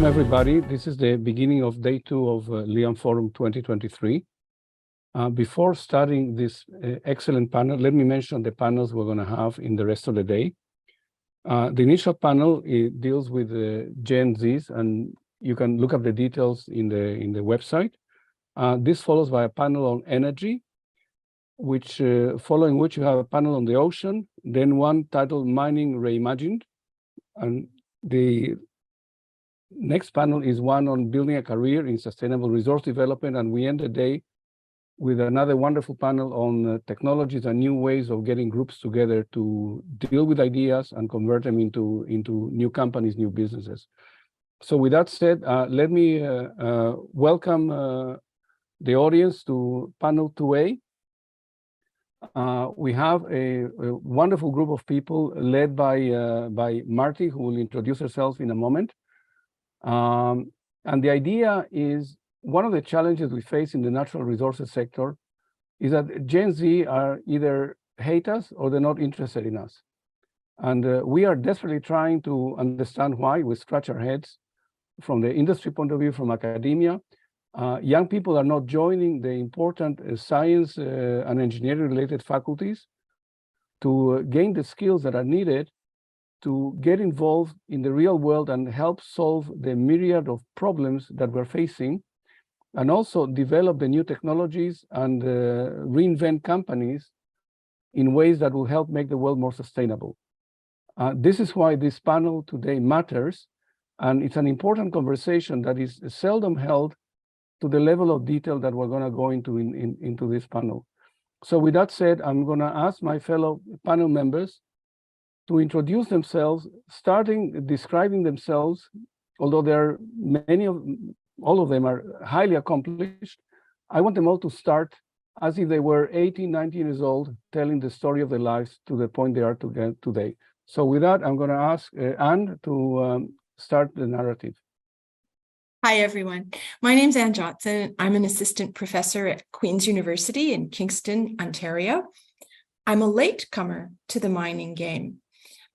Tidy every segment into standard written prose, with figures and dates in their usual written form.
Welcome, everybody. This is the beginning of day 2 of LIAMforum 2023. Before starting this excellent panel, let me mention the panels we're going to have in the rest of the day. The initial panel deals with Gen Zs, and you can look up the details in the website. This follows by a panel on energy, following which you have a panel on the ocean, then one titled Mining Reimagined, and the next panel is one on building a career in sustainable resource development, and we end the day with another wonderful panel on technologies and new ways of getting groups together to deal with ideas and convert them into new companies, new businesses. So with that said, let me welcome the audience to panel 2A. We have a wonderful group of people led by Marti, who will introduce herself in a moment. And the idea is, one of the challenges we face in the natural resources sector is that Gen Z are either hate us or they're not interested in us. And we are desperately trying to understand why. We scratch our heads from the industry point of view, from academia. Young people are not joining the important science and engineering related faculties to gain the skills that are needed to get involved in the real world and help solve the myriad of problems that we're facing, and also develop the new technologies and reinvent companies in ways that will help make the world more sustainable. This is why this panel today matters, and it's an important conversation that is seldom held to the level of detail that we're going to go into this panel. So with that said, I'm going to ask my fellow panel members to introduce themselves, starting describing themselves, although there are all of them are highly accomplished. I want them all to start as if they were 18, 19 years old, telling the story of their lives to the point they are today. So with that, I'm going to ask Anne to start the narrative. Hi, everyone. My name's Anne Johnson. I'm an assistant professor at Queen's University in Kingston, Ontario. I'm a latecomer to the mining game.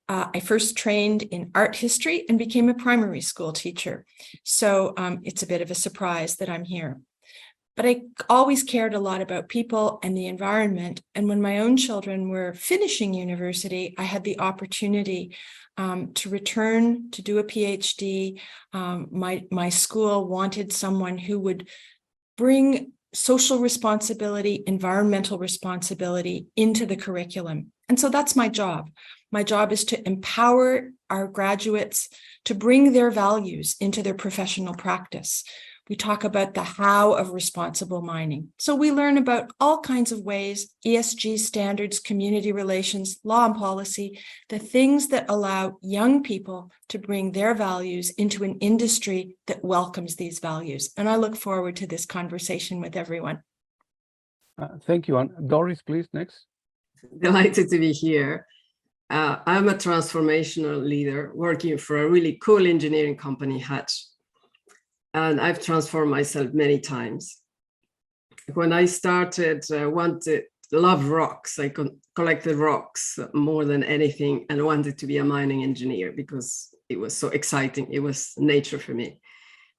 I first trained in art history and became a primary school teacher. So it's a bit of a surprise that I'm here. But I always cared a lot about people and the environment. And when my own children were finishing university, I had the opportunity to return to do a PhD. My school wanted someone who would bring social responsibility, environmental responsibility into the curriculum. And so that's my job. My job is to empower our graduates to bring their values into their professional practice. We talk about the how of responsible mining. So we learn about all kinds of ways, ESG standards, community relations, law and policy, the things that allow young people to bring their values into an industry that welcomes these values. And I look forward to this conversation with everyone. Thank you, Anne. Doris, please, next. Delighted to be here. I'm a transformational leader working for a really cool engineering company, Hatch. And I've transformed myself many times. When I started, loved rocks. I collected rocks more than anything and wanted to be a mining engineer because it was so exciting. It was nature for me.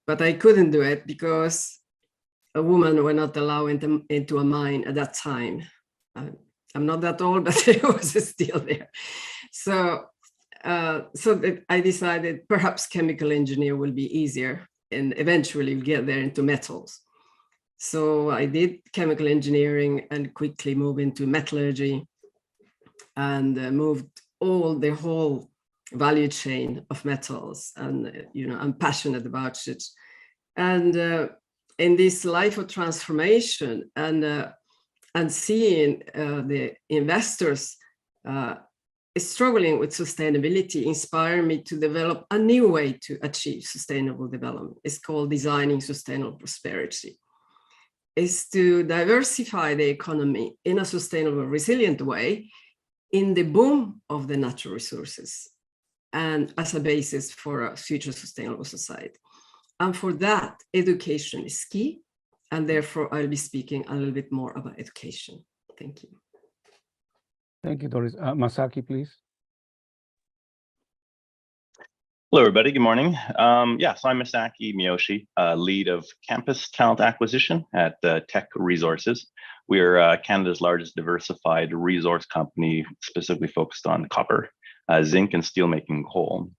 But I couldn't do it because a woman were not allowed into a mine at that time. I'm not that old, but it was still there. So I decided perhaps chemical engineer will be easier and eventually get there into metals. So I did chemical engineering and quickly moved into metallurgy and moved the whole value chain of metals. And, I'm passionate about it. And in this life of transformation and seeing the investors struggling with sustainability inspired me to develop a new way to achieve sustainable development. It's called designing sustainable prosperity. It's to diversify the economy in a sustainable, resilient way in the boom of the natural resources and as a basis for a future sustainable society. And for that, education is key. And therefore, I'll be speaking a little bit more about education. Thank you. Thank you, Doris. Masaki, please. Hello, everybody. Good morning. So I'm Masaki Miyoshi, lead of campus talent acquisition at Teck Resources. We're Canada's largest diversified resource company, specifically focused on copper, zinc, and steelmaking coal.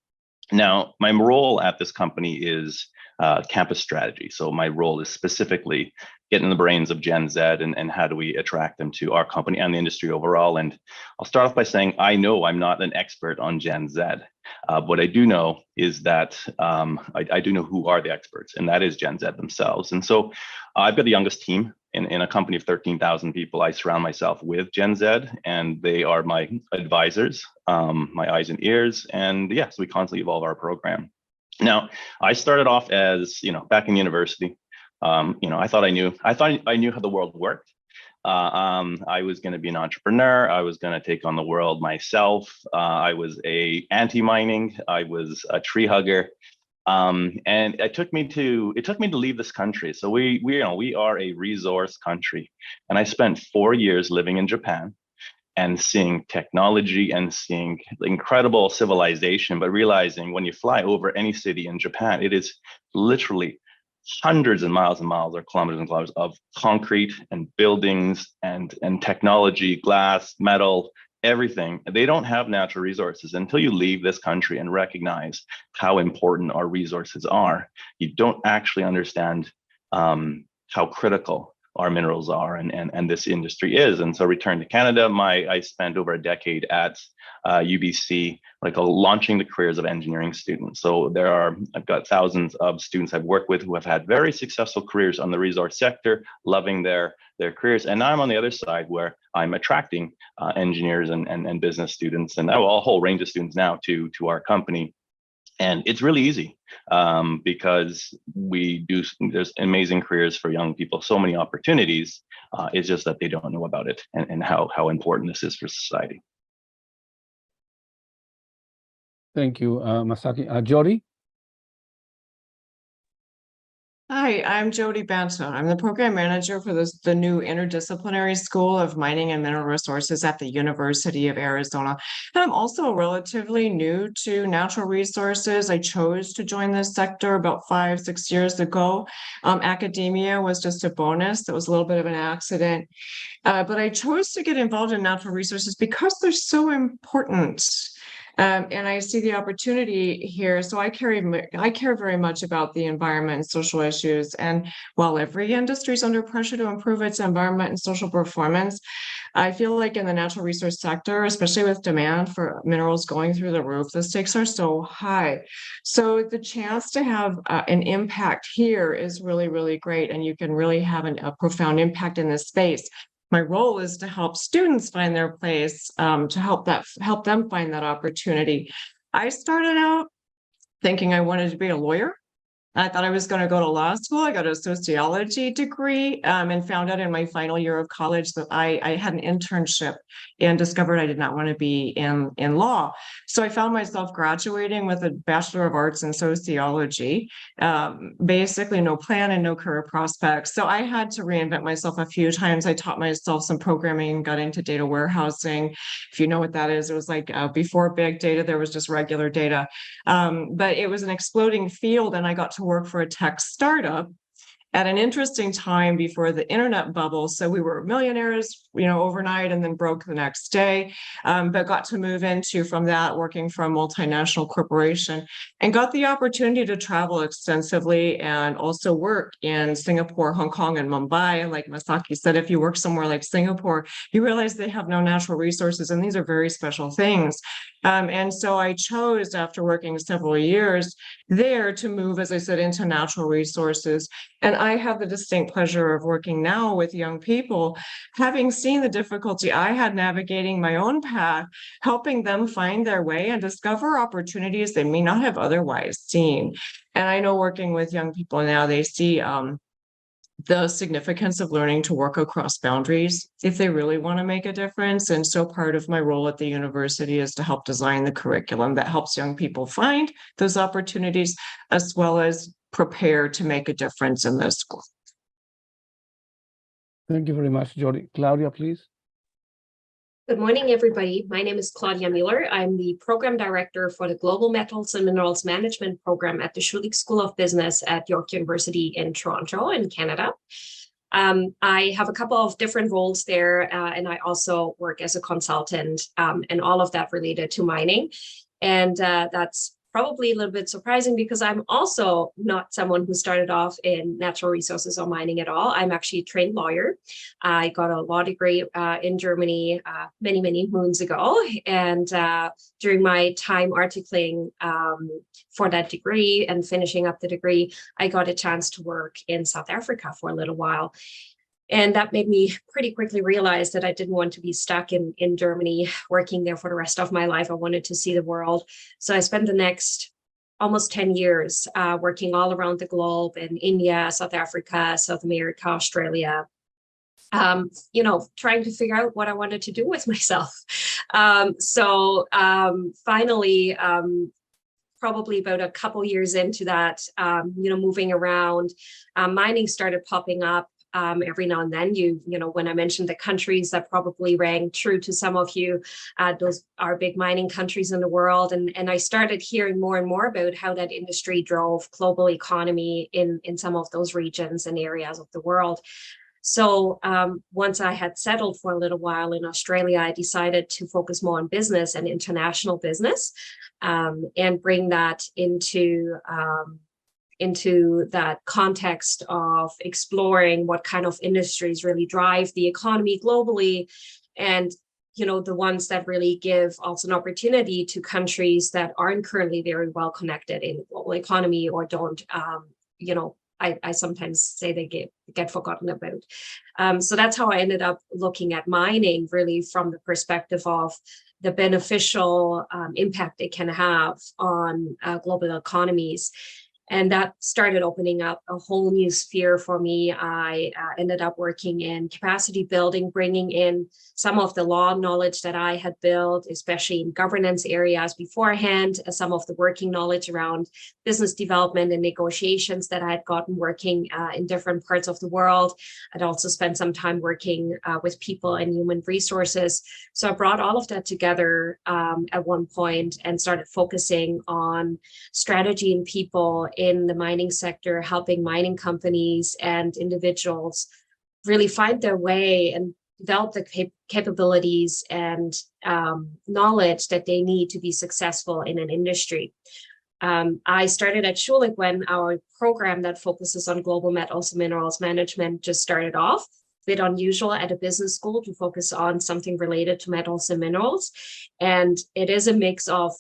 Now, my role at this company is campus strategy. So my role is specifically getting in the brains of Gen Z and how do we attract them to our company and the industry overall. And I'll start off by saying I know I'm not an expert on Gen Z. What I do know is that I do know who are the experts, and that is Gen Z themselves. And so I've got the youngest team in a company of 13,000 people. I surround myself with Gen Z, and they are my advisors, my eyes and ears. And yes, we constantly evolve our program. Now, I started off as, back in university. I thought I knew how the world worked. I was going to be an entrepreneur. I was going to take on the world myself. I was a anti-mining. I was a tree hugger. And it took me to leave this country. So we are a resource country. And I spent 4 years living in Japan and seeing technology and seeing incredible civilization, but realizing when you fly over any city in Japan, it is literally hundreds of miles or kilometers and kilometers of concrete and buildings and technology, glass, metal, everything. They don't have natural resources. Until you leave this country and recognize how important our resources are, you don't actually understand how critical our minerals are and this industry is. And so returned to Canada, I spent over a decade at UBC, launching the careers of engineering students. So I've got thousands of students I've worked with who have had very successful careers on the resource sector, loving their careers. And now I'm on the other side where I'm attracting engineers and business students and a whole range of students now to our company. And it's really easy because there's amazing careers for young people, so many opportunities. It's just that they don't know about it and how important this is for society. Thank you, Masaki. Jodi? Hi, I'm Jodi Banta. I'm the program manager for the new Interdisciplinary School of Mining and Mineral Resources at the University of Arizona. And I'm also relatively new to natural resources. I chose to join this sector about 5-6 years ago. Academia was just a bonus. That was a little bit of an accident. But I chose to get involved in natural resources because they're so important. And I see the opportunity here. So I care very much about the environment and social issues. And while every industry is under pressure to improve its environment and social performance, I feel like in the natural resource sector, especially with demand for minerals going through the roof, the stakes are so high. So the chance to have an impact here is really, really great. And you can really have a profound impact in this space. My role is to help students find their place, to help them find that opportunity. I started out thinking I wanted to be a lawyer. I thought I was going to go to law school. I got a sociology degree and found out in my final year of college that I had an internship and discovered I did not want to be in law. So I found myself graduating with a Bachelor of Arts in Sociology, basically no plan and no career prospects. So I had to reinvent myself a few times. I taught myself some programming, got into data warehousing. If you know what that is, it was like before big data, there was just regular data. But it was an exploding field, and I got to work for a tech startup at an interesting time before the internet bubble. So we were millionaires, overnight and then broke the next day, but got to move into from that working for a multinational corporation and got the opportunity to travel extensively and also work in Singapore, Hong Kong, and Mumbai. Like Masaki said, if you work somewhere like Singapore, you realize they have no natural resources, and these are very special things. And so I chose, after working several years there, to move, as I said, into natural resources. And I have the distinct pleasure of working now with young people, having seen the difficulty I had navigating my own path, helping them find their way and discover opportunities they may not have otherwise seen. And I know working with young people now, they see the significance of learning to work across boundaries if they really want to make a difference. And so part of my role at the university is to help design the curriculum that helps young people find those opportunities, as well as prepare to make a difference in their school. Thank you very much, Jodi. Claudia, please. Good morning, everybody. My name is Claudia Mueller. I'm the Program Director for the Global Metals and Minerals Management Program at the Schulich School of Business at York University in Toronto in Canada. I have a couple of different roles there, and I also work as a consultant, and all of that related to mining. And that's probably a little bit surprising because I'm also not someone who started off in natural resources or mining at all. I'm actually a trained lawyer. I got a law degree in Germany many, many moons ago. And during my time articling for that degree and finishing up the degree, I got a chance to work in South Africa for a little while. And that made me pretty quickly realize that I didn't want to be stuck in Germany, working there for the rest of my life. I wanted to see the world. So I spent the next almost 10 years working all around the globe in India, South Africa, South America, Australia, trying to figure out what I wanted to do with myself. Finally, probably about a couple years into that, moving around, mining started popping up. Every now and then, when I mentioned the countries, that probably rang true to some of you. Those are big mining countries in the world. And I started hearing more and more about how that industry drove global economy in some of those regions and areas of the world. So once I had settled for a little while in Australia, I decided to focus more on business and international business, and bring that into that context of exploring what kind of industries really drive the economy globally, and the ones that really give also an opportunity to countries that aren't currently very well connected in the global economy or don't, I sometimes say they get forgotten about. So that's how I ended up looking at mining really from the perspective of the beneficial impact it can have on global economies. And that started opening up a whole new sphere for me. I ended up working in capacity building, bringing in some of the law knowledge that I had built, especially in governance areas beforehand, some of the working knowledge around business development and negotiations that I had gotten working in different parts of the world. I'd also spent some time working with people and human resources. So I brought all of that together at one point and started focusing on strategy and people in the mining sector, helping mining companies and individuals really find their way and develop the capabilities and knowledge that they need to be successful in an industry. I started at Schulich when our program that focuses on global metals and minerals management just started off. A bit unusual at a business school to focus on something related to metals and minerals. And it is a mix of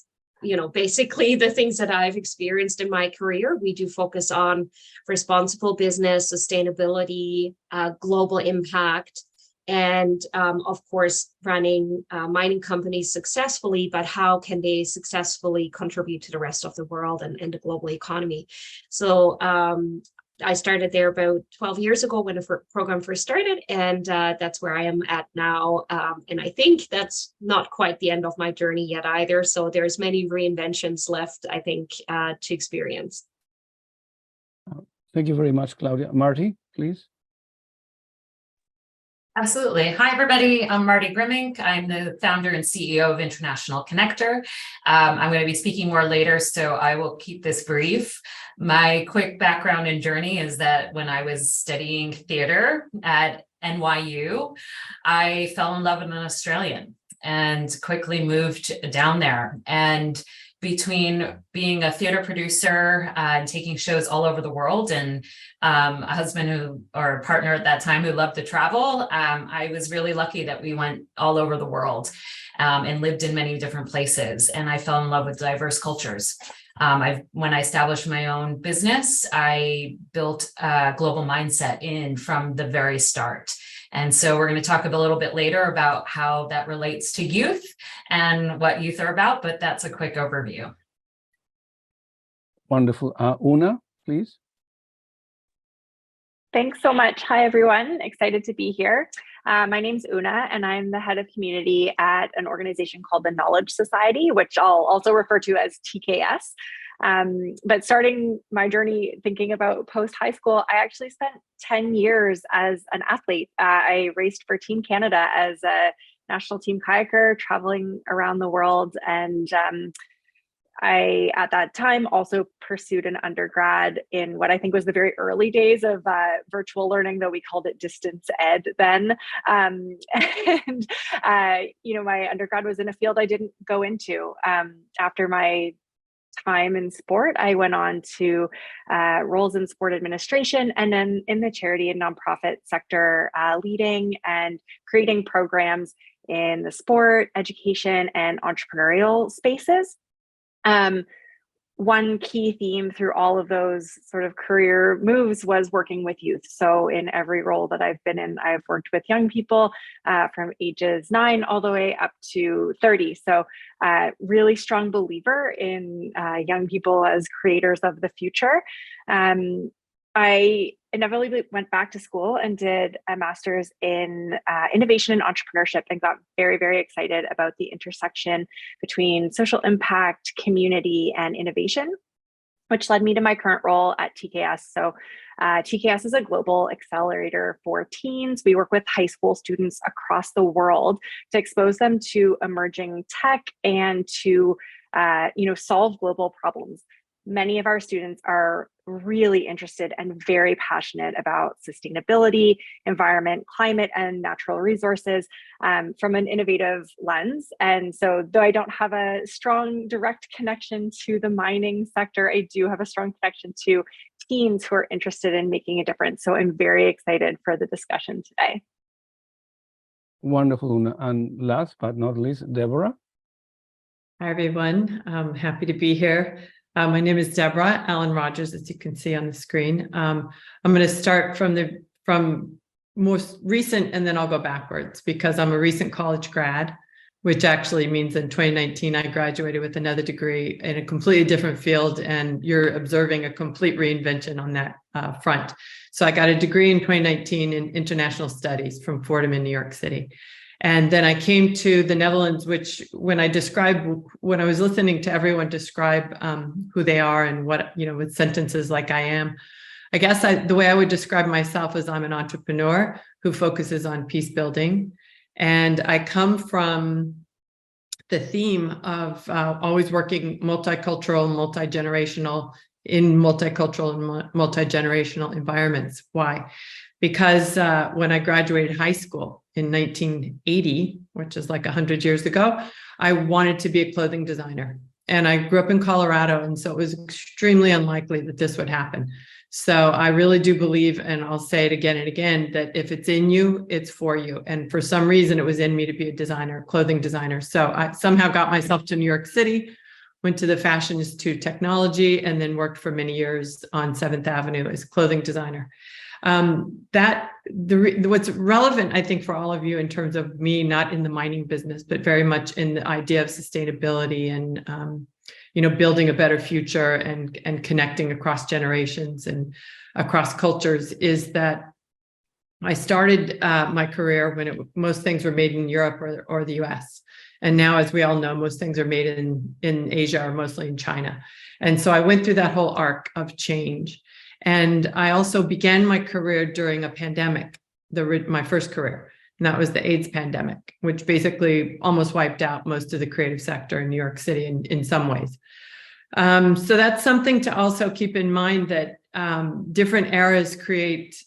basically the things that I've experienced in my career. We do focus on responsible business, sustainability, global impact, and of course, running mining companies successfully, but how can they successfully contribute to the rest of the world and the global economy? So I started there about 12 years ago when the program first started, and that's where I am at now. And I think that's not quite the end of my journey yet either. So there's many reinventions left, I think, to experience. Thank you very much, Claudia. Marti, please. Absolutely. Hi, everybody. I'm Marti Grimminck. I'm the founder and CEO of International Connector. I'm going to be speaking more later, so I will keep this brief. My quick background and journey is that when I was studying theater at NYU, I fell in love with an Australian and quickly moved down there. And between being a theater producer and taking shows all over the world and a husband or a partner at that time who loved to travel, I was really lucky that we went all over the world and lived in many different places. And I fell in love with diverse cultures. When I established my own business, I built a global mindset from the very start. And so we're going to talk a little bit later about how that relates to youth and what youth are about, but that's a quick overview. Wonderful. Una, please. Thanks so much. Hi, everyone. Excited to be here. My name's Una, and I'm the head of community at an organization called the Knowledge Society, which I'll also refer to as TKS. But starting my journey thinking about post-high school, I actually spent 10 years as an athlete. I raced for Team Canada as a national team kayaker traveling around the world. And I, at that time, also pursued an undergrad in what I think was the very early days of virtual learning, though we called it distance ed then. You know, my undergrad was in a field I didn't go into. After my time in sport, I went on to roles in sport administration and then in the charity and nonprofit sector, leading and creating programs in the sport, education, and entrepreneurial spaces. One key theme through all of those sort of career moves was working with youth. So in every role that I've been in, I've worked with young people from ages 9 all the way up to 30. So really strong believer in young people as creators of the future. I inevitably went back to school and did a master's in innovation and entrepreneurship and got very, very excited about the intersection between social impact, community, and innovation, which led me to my current role at TKS. So TKS is a global accelerator for teens. We work with high school students across the world to expose them to emerging tech and to solve global problems. Many of our students are really interested and very passionate about sustainability, environment, climate, and natural resources from an innovative lens. And so though I don't have a strong direct connection to the mining sector, I do have a strong connection to teens who are interested in making a difference. So I'm very excited for the discussion today. Wonderful, Una. And last but not least, Deborah. Hi, everyone. I'm happy to be here. My name is Deborah Allen Rogers, as you can see on the screen. I'm going to start from most recent, and then I'll go backwards because I'm a recent college grad, which actually means in 2019, I graduated with another degree in a completely different field, and you're observing a complete reinvention on that front. So I got a degree in 2019 in international studies from Fordham in New York City. And then I came to the Netherlands, which when I was listening to everyone describe who they are and what, with sentences like I am, I guess the way I would describe myself is I'm an entrepreneur who focuses on peace building. And I come from the theme of always working multicultural, multi-generational in multicultural and multi-generational environments. Why? Because when I graduated high school in 1980, which is like 100 years ago, I wanted to be a clothing designer. And I grew up in Colorado, and so it was extremely unlikely that this would happen. So I really do believe, and I'll say it again and again, that if it's in you, it's for you. And for some reason, it was in me to be a designer, clothing designer. So I somehow got myself to New York City, went to the Fashion Institute of Technology, and then worked for many years on 7th Avenue as a clothing designer. What's relevant, I think, for all of you in terms of me, not in the mining business, but very much in the idea of sustainability and, building a better future and connecting across generations and across cultures, is that I started my career when most things were made in Europe or the US. And now, as we all know, most things are made in Asia or mostly in China. And so I went through that whole arc of change. And I also began my career during a pandemic, my first career, and that was the AIDS pandemic, which basically almost wiped out most of the creative sector in New York City in some ways. So that's something to also keep in mind, that different eras create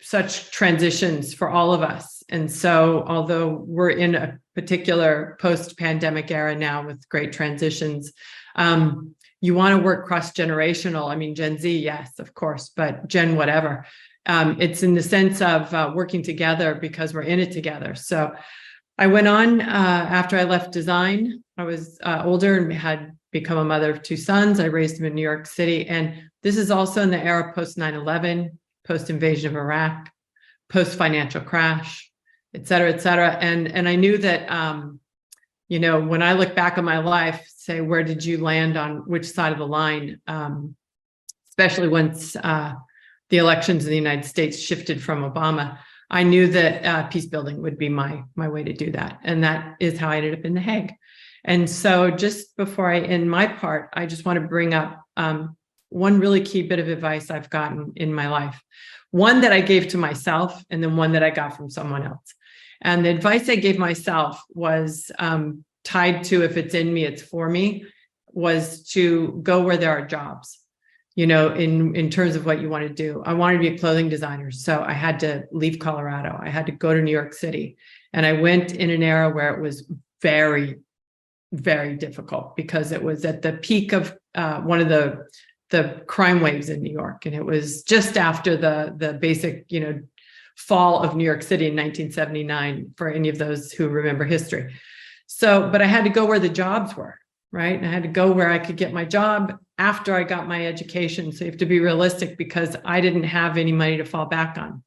such transitions for all of us. And so although we're in a particular post-pandemic era now with great transitions, you want to work cross-generational. I mean, Gen Z, yes, of course, but Gen whatever. It's in the sense of working together because we're in it together. So I went on after I left design. I was older and had become a mother of 2 sons. I raised them in New York City. And this is also in the era post 9/11, post invasion of Iraq, post financial crash, et cetera, et cetera. And I knew that, when I look back on my life, say, where did you land on which side of the line, especially once the elections in the United States shifted from Obama, I knew that peace building would be my way to do that. And that is how I ended up in The Hague. And so just before I end my part, I just want to bring up one really key bit of advice I've gotten in my life. One that I gave to myself, and then one that I got from someone else. And the advice I gave myself was tied to, if it's in me, it's for me, was to go where there are jobs, you know, in terms of what you want to do. I wanted to be a clothing designer, so I had to leave Colorado. I had to go to New York City. And I went in an era where it was very, very difficult, because it was at the peak of one of the crime waves in New York. And it was just after the basic, you know, fall of New York City in 1979, for any of those who remember history. So, but I had to go where the jobs were, right? And I had to go where I could get my job after I got my education. So you have to be realistic, because I didn't have any money to fall back on.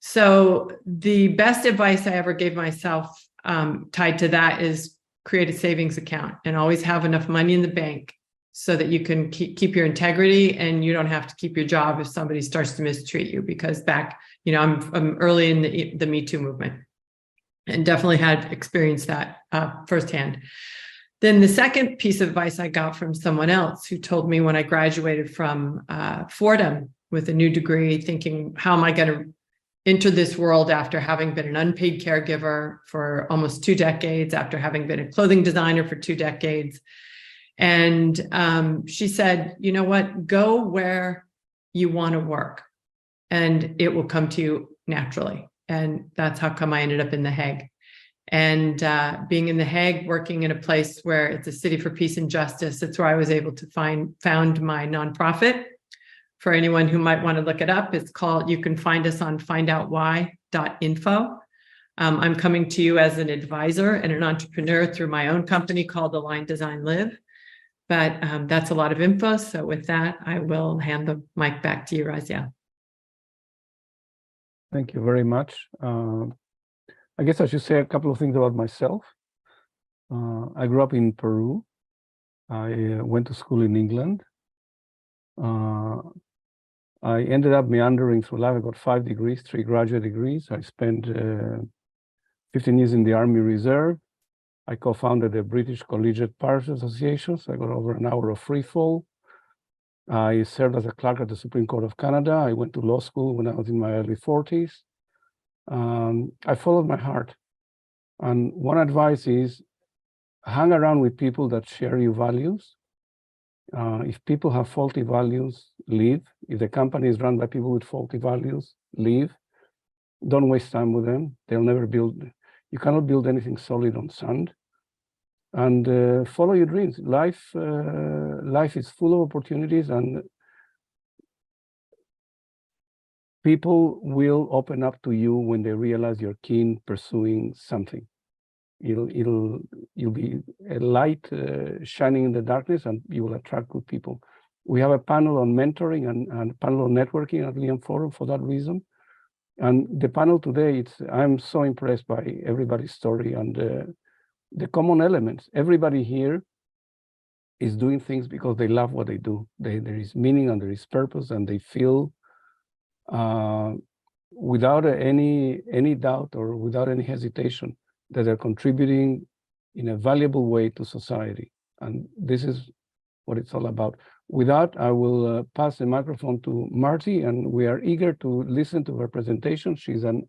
So the best advice I ever gave myself tied to that is create a savings account and always have enough money in the bank so that you can keep your integrity, and you don't have to keep your job if somebody starts to mistreat you. Because back, you know, I'm early in the Me Too movement, and definitely had experienced that firsthand. Then the second piece of advice I got from someone else who told me when I graduated from Fordham with a new degree, thinking, how am I going to enter this world after having been an unpaid caregiver for almost 2 decades, after having been a clothing designer for 2 decades. And she said, you know what, go where you want to work and it will come to you naturally. And that's how come I ended up in The Hague. And being in The Hague, working in a place where it's a city for peace and justice, it's where I was able to found my nonprofit. For anyone who might want to look it up, it's called, you can find us on findoutwhy.info. I'm coming to you as an advisor and an entrepreneur through my own company called Align Design Live. But that's a lot of info. So with that, I will hand the mic back to you, Raziel. Thank you very much. I guess I should say a couple of things about myself. I grew up in Peru. I went to school in England. I ended up meandering through life. I got 5 degrees, 3 graduate degrees. I spent 15 years in the Army Reserve. I co-founded the British Collegiate Parish Association, so I got over an hour of free fall. I served as a clerk at the Supreme Court of Canada. I went to law school when I was in my early 40s. I followed my heart. And one advice is hang around with people that share your values. If people have faulty values, leave. If the company is run by people with faulty values, leave. Don't waste time with them. They'll never build. You cannot build anything solid on sand. And follow your dreams. Life is full of opportunities, and people will open up to you when they realize you're keen pursuing something. You'll be a light shining in the darkness, and you will attract good people. We have a panel on mentoring and a panel on networking at LIAMforum for that reason. And the panel today, I'm so impressed by everybody's story and the common elements. Everybody here is doing things because they love what they do. There is meaning and there is purpose, and they feel without any doubt or without any hesitation that they're contributing in a valuable way to society. And this is what it's all about. With that, I will pass the microphone to Marti, and we are eager to listen to her presentation. She's a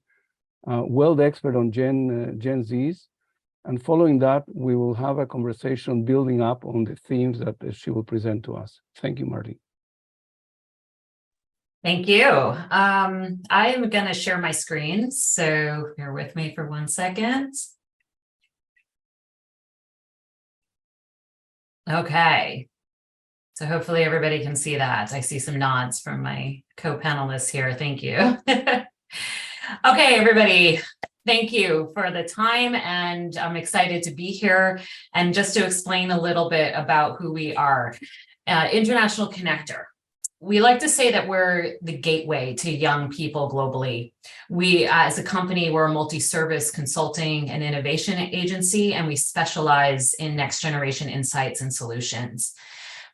world expert on Gen Zs. And following that, we will have a conversation building up on the themes that she will present to us. Thank you, Marti. Thank you. I am going to share my screen, so bear with me for 1 second. Okay. So hopefully everybody can see that. I see some nods from my co-panelists here. Thank you. Okay, everybody. Thank you for the time, and I'm excited to be here. And just to explain a little bit about who we are, International Connector. We like to say that we're the gateway to young people globally. We, as a company, we're a multi-service consulting and innovation agency, and we specialize in next generation insights and solutions.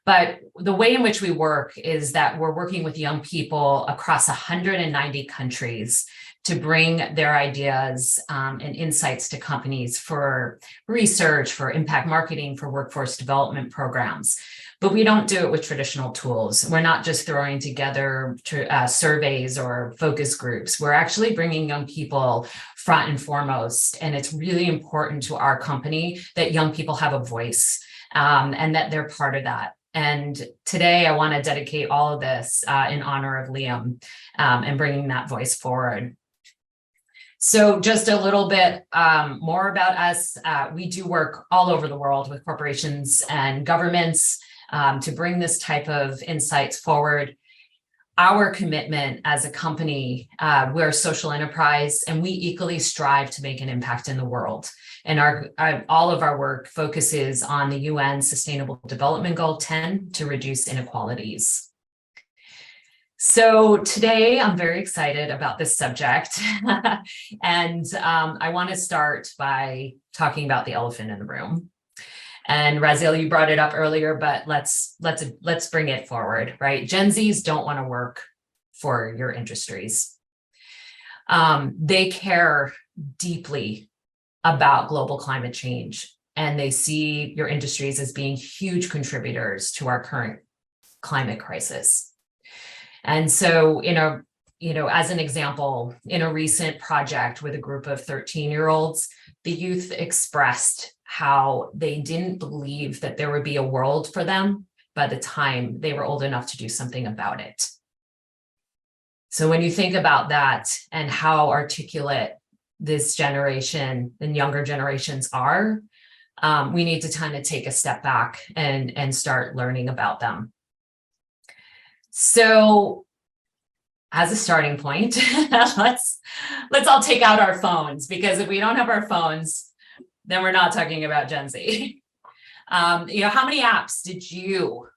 But the way in which we work is that we're working with young people across 190 countries to bring their ideas and insights to companies for research, for impact marketing, for workforce development programs. But we don't do it with traditional tools. We're not just throwing together surveys or focus groups. We're actually bringing young people front and foremost. And it's really important to our company that young people have a voice and that they're part of that. And today I want to dedicate all of this in honor of Liam and bringing that voice forward. So just a little bit more about us. We do work all over the world with corporations and governments to bring this type of insights forward. Our commitment as a company, we're a social enterprise, and we equally strive to make an impact in the world. And all of our work focuses on the UN Sustainable Development Goal 10 to reduce inequalities. So today I'm very excited about this subject. And I want to start by talking about the elephant in the room. And Raziel, you brought it up earlier, but let's bring it forward, right? Gen Zs don't want to work for your industries. They care deeply about global climate change, and they see your industries as being huge contributors to our current climate crisis. And so, as an example, in a recent project with a group of 13-year-olds, the youth expressed how they didn't believe that there would be a world for them by the time they were old enough to do something about it. So when you think about that and how articulate this generation and younger generations are, we need to kind of take a step back and start learning about them. So as a starting point, let's all take out our phones, because if we don't have our phones, then we're not talking about Gen Z. How many apps did you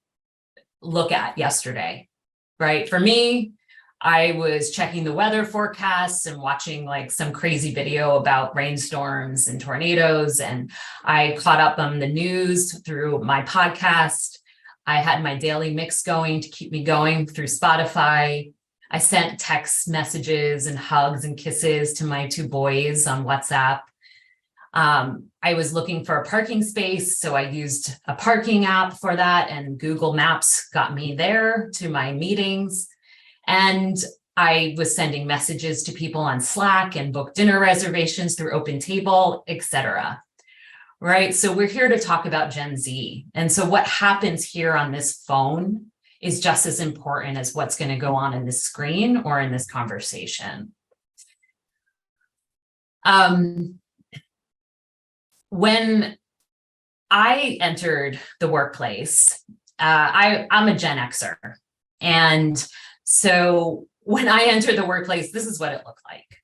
look at yesterday, right? For me, I was checking the weather forecasts and watching like some crazy video about rainstorms and tornadoes. And I caught up on the news through my podcast. I had my daily mix going to keep me going through Spotify. I sent text messages and hugs and kisses to my 2 boys on WhatsApp. I was looking for a parking space, so I used a parking app for that, and Google Maps got me there to my meetings. And I was sending messages to people on Slack and booked dinner reservations through OpenTable, etc. Right? So we're here to talk about Gen Z. And so what happens here on this phone is just as important as what's going to go on in this screen or in this conversation. When I entered the workplace, I'm a Gen Xer. And so when I entered the workplace, this is what it looked like.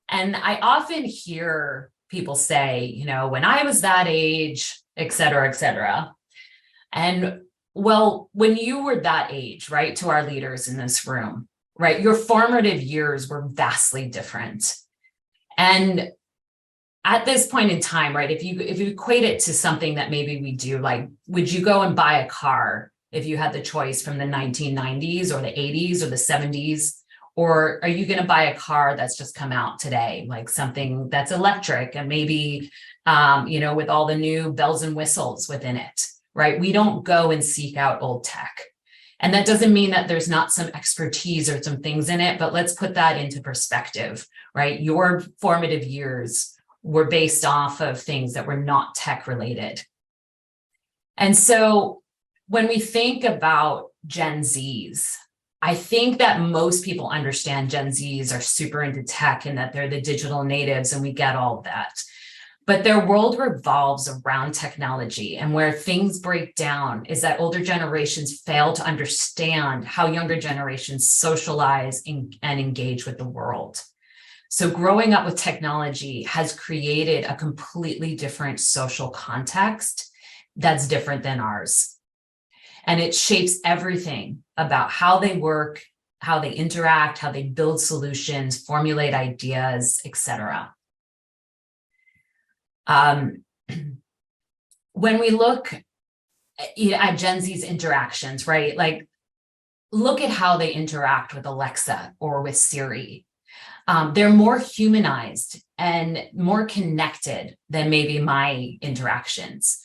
And I often hear people say, when I was that age, et cetera, et cetera. And well, when you were that age, right, to our leaders in this room, right, your formative years were vastly different. And at this point in time, right, if you equate it to something that maybe we do, like, would you go and buy a car if you had the choice from the 1990s or the 80s or the 70s? Or are you going to buy a car that's just come out today, like something that's electric and maybe, with all the new bells and whistles within it, right? We don't go and seek out old tech. And that doesn't mean that there's not some expertise or some things in it, but let's put that into perspective, right? Your formative years were based off of things that were not tech related. And so when we think about Gen Zs, I think that most people understand Gen Zs are super into tech and that they're the digital natives, and we get all of that. But their world revolves around technology, and where things break down is that older generations fail to understand how younger generations socialize and engage with the world. So growing up with technology has created a completely different social context that's different than ours. And it shapes everything about how they work, how they interact, how they build solutions, formulate ideas, etc. When we look at Gen Z's interactions, right? Like, look at how they interact with Alexa or with Siri. They're more humanized and more connected than maybe my interactions,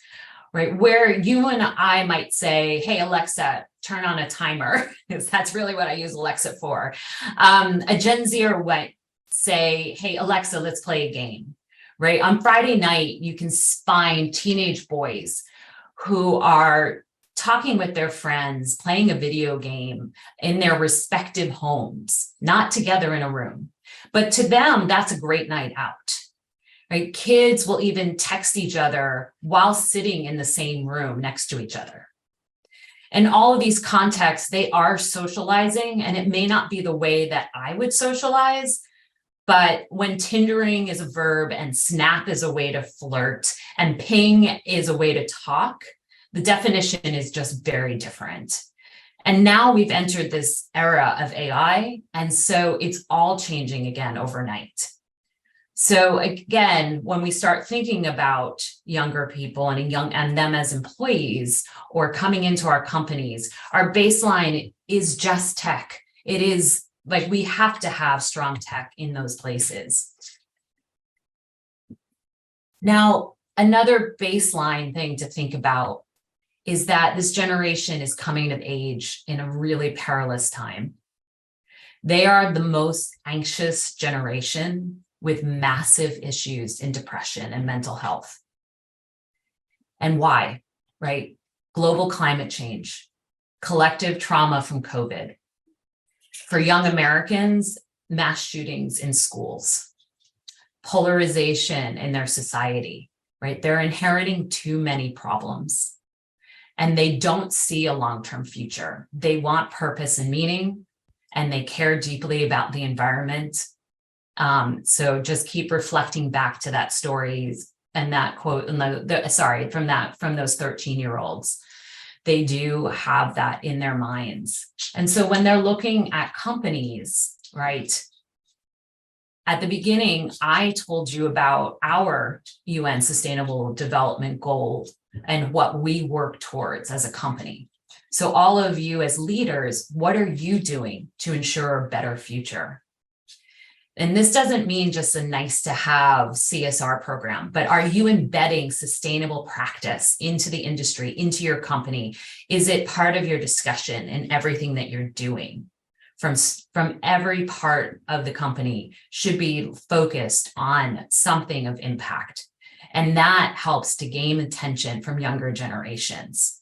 right? Where you and I might say, hey, Alexa, turn on a timer, because that's really what I use Alexa for. A Gen Zer might say, hey, Alexa, let's play a game, right? On Friday night, you can find teenage boys who are talking with their friends, playing a video game in their respective homes, not together in a room. But to them, that's a great night out, right? Kids will even text each other while sitting in the same room next to each other. In all of these contexts, they are socializing, and it may not be the way that I would socialize, but when Tindering is a verb and snap is a way to flirt and ping is a way to talk, the definition is just very different. And now we've entered this era of AI, and so it's all changing again overnight. So again, when we start thinking about younger people and them as employees or coming into our companies, our baseline is just tech. It is like we have to have strong tech in those places. Now, another baseline thing to think about is that this generation is coming of age in a really perilous time. They are the most anxious generation with massive issues in depression and mental health. And why, right? Global climate change, collective trauma from COVID. For young Americans, mass shootings in schools, polarization in their society, right? They're inheriting too many problems. And they don't see a long-term future. They want purpose and meaning, and they care deeply about the environment. So just keep reflecting back to that stories and that quote, and from those 13-year-olds. They do have that in their minds. And so when they're looking at companies, right? At the beginning, I told you about our UN Sustainable Development Goal and what we work towards as a company. So all of you as leaders, what are you doing to ensure a better future? And this doesn't mean just a nice to have CSR program, but are you embedding sustainable practice into the industry, into your company? Is it part of your discussion in everything that you're doing? From every part of the company should be focused on something of impact. And that helps to gain attention from younger generations.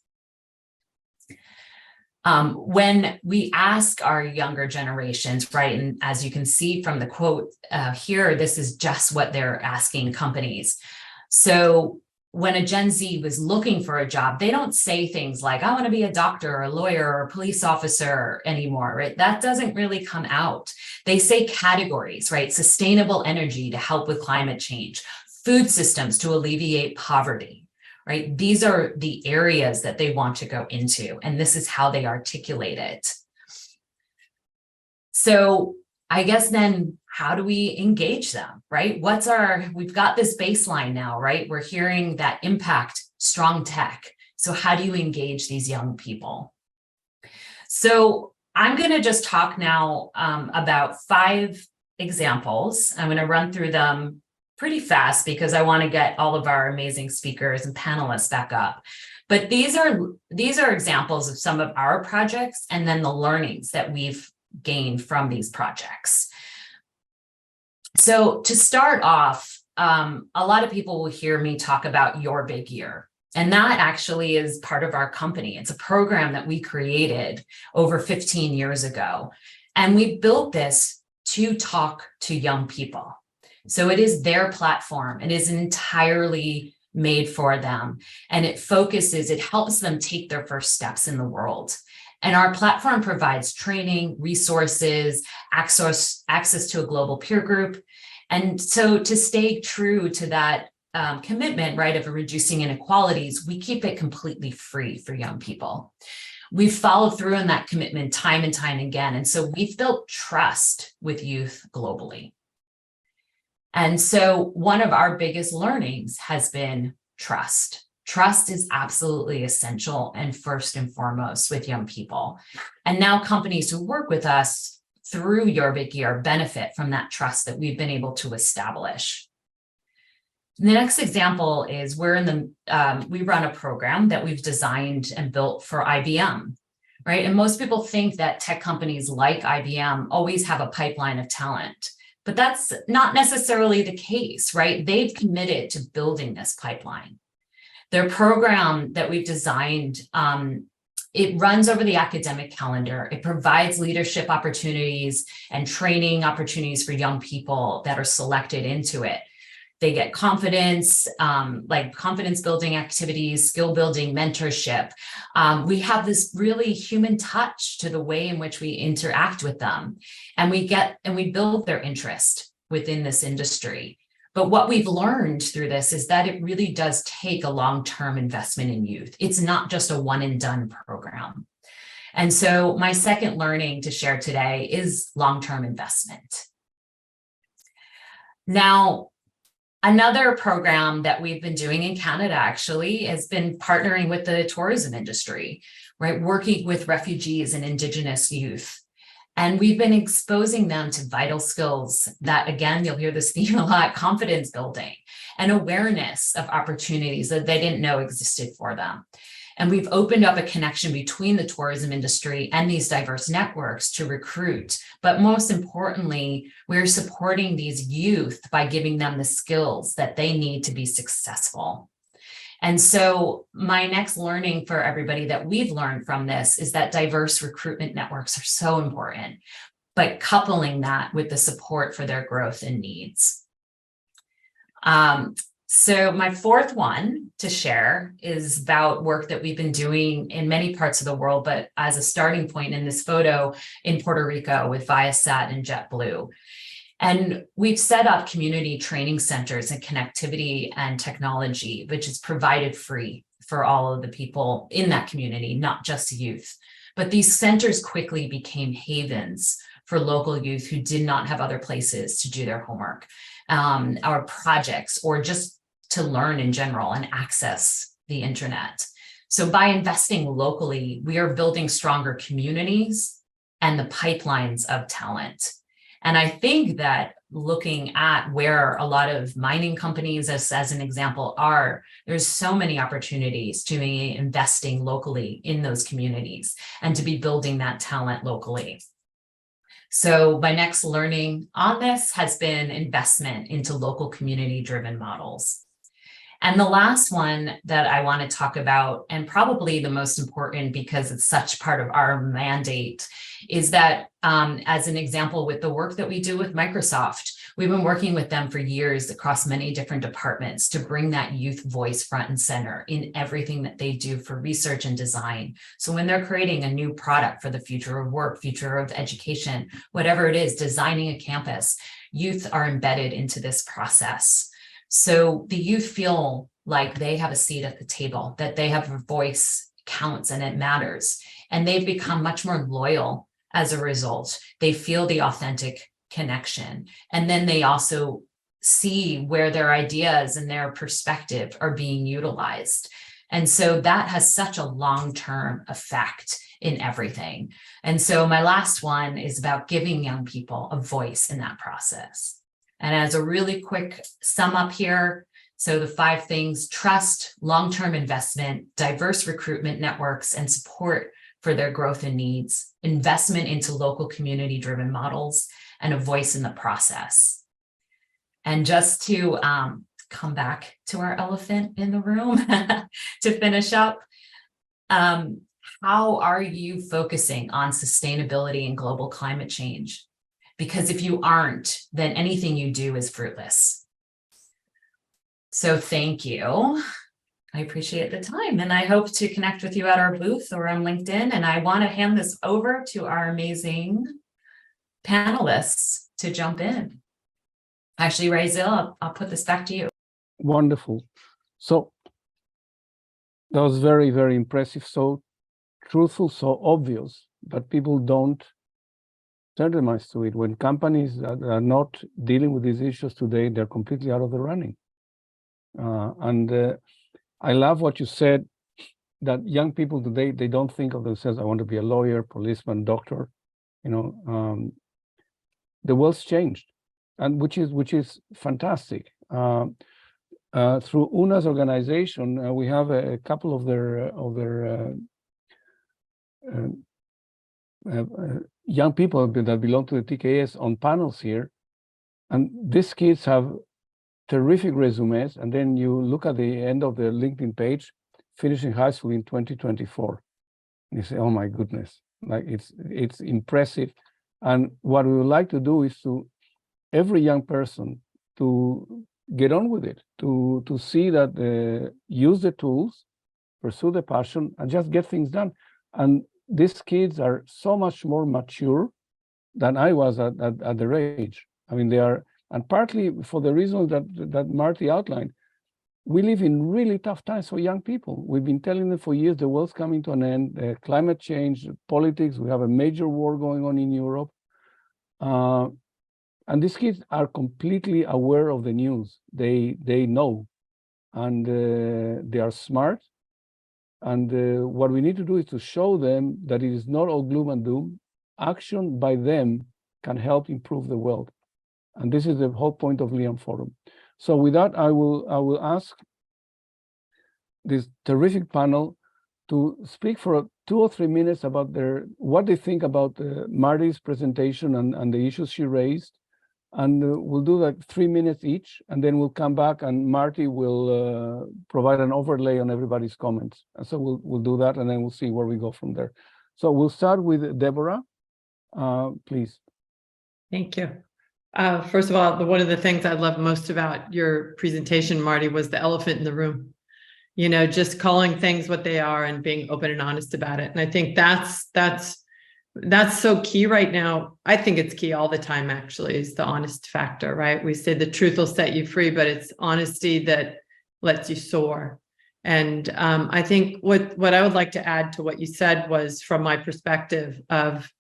When we ask our younger generations, right, and as you can see from the quote here, this is just what they're asking companies. So when a Gen Z was looking for a job, they don't say things like, I want to be a doctor or a lawyer or a police officer anymore, right? That doesn't really come out. They say categories, right? Sustainable energy to help with climate change, food systems to alleviate poverty, right? These are the areas that they want to go into, and this is how they articulate it. So I guess then how do we engage them, right? We've got this baseline now, right? We're hearing that impact, strong tech. So how do you engage these young people? So I'm going to just talk now about 5 examples. I'm going to run through them pretty fast because I want to get all of our amazing speakers and panelists back up. But these are examples of some of our projects and then the learnings that we've gained from these projects. So to start off, a lot of people will hear me talk about Your Big Year. And that actually is part of our company. It's a program that we created over 15 years ago. And we built this to talk to young people. So it is their platform. It is entirely made for them. And it helps them take their first steps in the world. And our platform provides training, resources, access to a global peer group. And so to stay true to that commitment, right, of reducing inequalities, we keep it completely free for young people. We've followed through on that commitment time and time again. And so we've built trust with youth globally. And so one of our biggest learnings has been trust Trust is absolutely essential and first and foremost with young people. And now companies who work with us through Your Big Year benefit from that trust that we've been able to establish. The next example is we run a program that we've designed and built for IBM, right? And most people think that tech companies like IBM always have a pipeline of talent, but that's not necessarily the case, right? They've committed to building this pipeline. Their program that we've designed, it runs over the academic calendar. It provides leadership opportunities and training opportunities for young people that are selected into it. They get confidence, like confidence building activities, skill building, mentorship. We have this really human touch to the way in which we interact with them. And we build their interest within this industry. But what we've learned through this is that it really does take a long-term investment in youth. It's not just a one and done program. And so my second learning to share today is long-term investment. Now, another program that we've been doing in Canada actually has been partnering with the tourism industry, right? Working with refugees and Indigenous youth. And we've been exposing them to vital skills that, again, you'll hear this theme a lot, confidence building and awareness of opportunities that they didn't know existed for them. And we've opened up a connection between the tourism industry and these diverse networks to recruit. But most importantly, we're supporting these youth by giving them the skills that they need to be successful. And so my next learning for everybody that we've learned from this is that diverse recruitment networks are so important, but coupling that with the support for their growth and needs. So my fourth one to share is about work that we've been doing in many parts of the world, but as a starting point in this photo in Puerto Rico with Viasat and JetBlue. And we've set up community training centers and connectivity and technology, which is provided free for all of the people in that community, not just youth. But these centers quickly became havens for local youth who did not have other places to do their homework, or projects, or just to learn in general and access the internet. So by investing locally, we are building stronger communities and the pipelines of talent. And I think that looking at where a lot of mining companies, as an example, there's so many opportunities to be investing locally in those communities and to be building that talent locally. So my next learning on this has been investment into local community-driven models. And the last one that I want to talk about, and probably the most important because it's such part of our mandate, is that as an example with the work that we do with Microsoft, we've been working with them for years across many different departments to bring that youth voice front and center in everything that they do for research and design. So when they're creating a new product for the future of work, future of education, whatever it is, designing a campus, youth are embedded into this process. So the youth feel like they have a seat at the table, that they have a voice counts and it matters. And they've become much more loyal as a result. They feel the authentic connection. And then they also see where their ideas and their perspective are being utilized. And so that has such a long-term effect in everything. And so my last one is about giving young people a voice in that process. And as a really quick sum up here, so the 5 things: trust, long-term investment, diverse recruitment networks and support for their growth and needs, investment into local community-driven models, and a voice in the process. And just to come back to our elephant in the room to finish up, how are you focusing on sustainability and global climate change? Because if you aren't, then anything you do is fruitless. So thank you. I appreciate the time, and I hope to connect with you at our booth or on LinkedIn. And I want to hand this over to our amazing panelists to jump in. Actually, Raziel, I'll put this back to you. Wonderful. So that was very, very impressive. So truthful, so obvious, but people don't turn their minds to it. When companies are not dealing with these issues today, they're completely out of the running. I love what you said, that young people today, they don't think of themselves, I want to be a lawyer, policeman, doctor. The world's changed, and which is fantastic. Through UNA's organization, we have a couple of their young people that belong to the TKS on panels here, and these kids have terrific resumes. And then you look at the end of the LinkedIn page, finishing high school in 2024, and you say, "Oh my goodness!" Like it's impressive. And what we would like to do is to every young person to get on with it, to see that use the tools, pursue the passion, and just get things done. And these kids are so much more mature than I was at their age. I mean, they are, and partly for the reasons that Marti outlined. We live in really tough times for young people. We've been telling them for years the world's coming to an end, climate change, politics, we have a major war going on in Europe. And these kids are completely aware of the news. They know, and they are smart. And what we need to do is to show them that it is not all gloom and doom. Action by them can help improve the world. And this is the whole point of LIAMforum. So with that, I will ask this terrific panel to speak for 2 or 3 minutes about what they think about Marti's presentation and the issues she raised. And we'll do like 3 minutes each, and then we'll come back and Marti will provide an overlay on everybody's comments. And so we'll do that, and then we'll see where we go from there. So we'll start with Deborah, please. Thank you. First of all, one of the things I love most about your presentation, Marti, was the elephant in the room. Just calling things what they are and being open and honest about it. And I think that's so key right now. I think it's key all the time, actually, is the honest factor, right? We say the truth will set you free, but it's honesty that lets you soar. And I think what I would like to add to what you said was, from my perspective of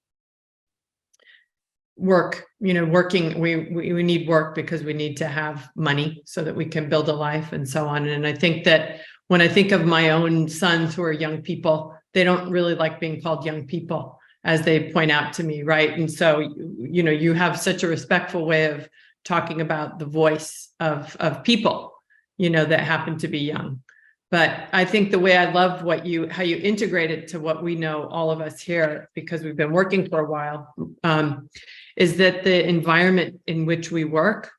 work, working, we need work because we need to have money so that we can build a life and so on. And I think that when I think of my own sons who are young people, they don't really like being called young people, as they point out to me, right? And so, you have such a respectful way of talking about the voice of people, that happen to be young. But I think the way I love how you integrate it to what we know, all of us here, because we've been working for a while, is that the environment in which we work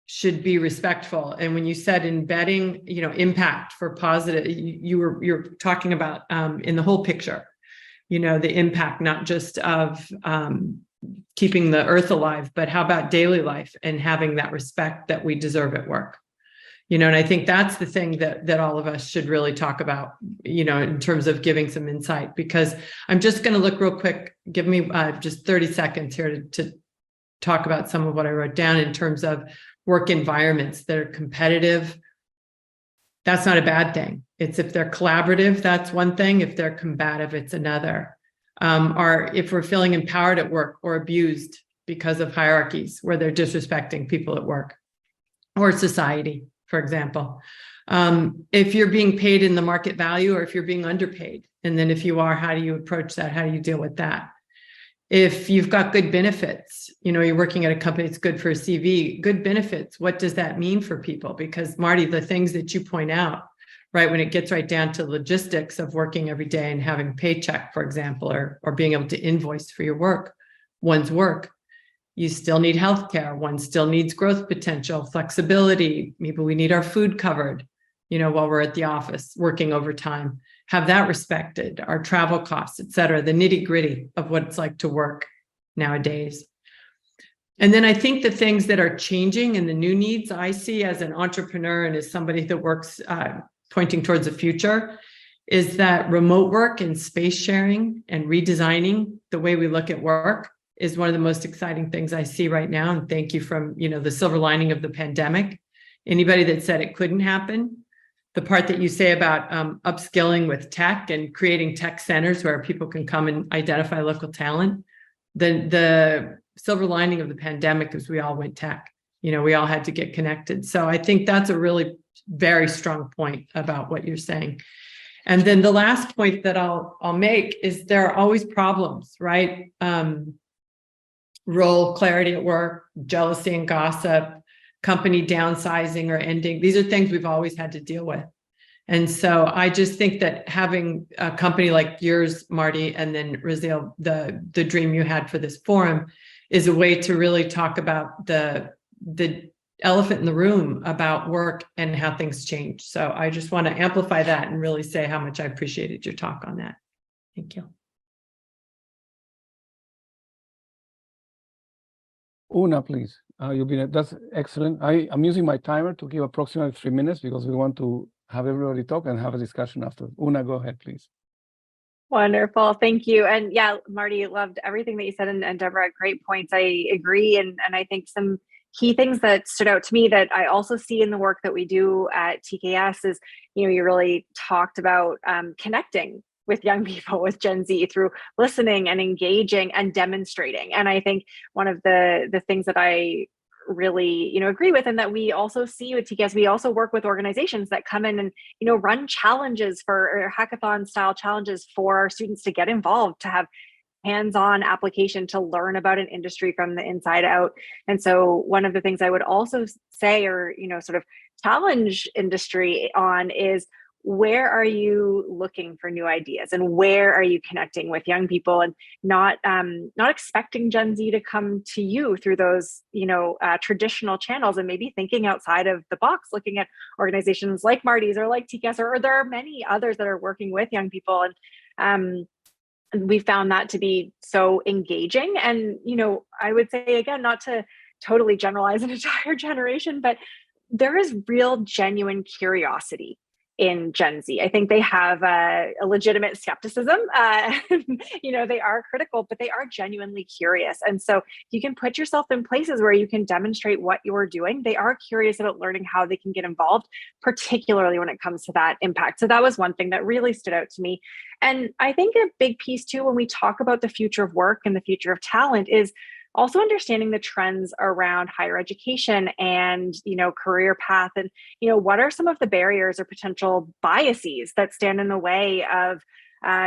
should be respectful. And when you said embedding, impact for positive, you're talking about in the whole picture, the impact, not just of keeping the earth alive, but how about daily life and having that respect that we deserve at work. And I think that's the thing that all of us should really talk about, in terms of giving some insight, because I'm just going to look real quick, give me just 30 seconds here to talk about some of what I wrote down in terms of work environments that are competitive. That's not a bad thing. It's if they're collaborative, that's one thing. If they're combative, it's another. Or if we're feeling empowered at work or abused because of hierarchies where they're disrespecting people at work or society, for example. If you're being paid in the market value or if you're being underpaid. And then if you are, how do you approach that? How do you deal with that? If you've got good benefits, you're working at a company that's good for a CV, good benefits, what does that mean for people? Because Marti, the things that you point out, right, when it gets right down to logistics of working every day and having a paycheck, for example, or being able to invoice for one's work, you still need healthcare. One still needs growth potential, flexibility. Maybe we need our food covered, while we're at the office working overtime. Have that respected, our travel costs, et cetera, the nitty gritty of what it's like to work nowadays. And then I think the things that are changing and the new needs I see as an entrepreneur and as somebody that works pointing towards the future is that remote work and space sharing and redesigning the way we look at work is one of the most exciting things I see right now. And thank you from, the silver lining of the pandemic. Anybody that said it couldn't happen, the part that you say about upskilling with tech and creating tech centers where people can come and identify local talent, the silver lining of the pandemic is we all went tech. we all had to get connected. So I think that's a really very strong point about what you're saying. And then the last point that I'll make is there are always problems, right? Role clarity at work, jealousy and gossip, company downsizing or ending. These are things we've always had to deal with. And so I just think that having a company like yours, Marty, and then Raziel, the dream you had for this forum is a way to really talk about the elephant in the room about work and how things change. So I just want to amplify that and really say how much I appreciated your talk on that. Thank you. Una, please. That's excellent. I'm using my timer to give approximately 3 minutes because we want to have everybody talk and have a discussion after. Una, go ahead, please. Wonderful. Thank you. And yeah, Marty, loved everything that you said. And Deborah, great points. I agree. And I think some key things that stood out to me that I also see in the work that we do at TKS is, you really talked about connecting with young people, with Gen Z, through listening and engaging and demonstrating. And I think one of the things that I really, agree with, and that we also see with TKS, we also work with organizations that come in and, run challenges or hackathon style challenges for our students to get involved, to have hands-on application, to learn about an industry from the inside out. And so one of the things I would also say, or, sort of challenge industry on, is where are you looking for new ideas, and where are you connecting with young people, and not expecting Gen Z to come to you through those traditional channels, and maybe thinking outside of the box, looking at organizations like Marty's or like TKS, or there are many others that are working with young people. And we found that to be so engaging. And I would say, again, not to totally generalize an entire generation, but there is real genuine curiosity in Gen Z. I think they have a legitimate skepticism. They are critical, but they are genuinely curious. And so you can put yourself in places where you can demonstrate what you're doing. They are curious about learning how they can get involved, particularly when it comes to that impact. So that was one thing that really stood out to me. And I think a big piece too, when we talk about the future of work and the future of talent, is also understanding the trends around higher education and, career path, and, what are some of the barriers or potential biases that stand in the way of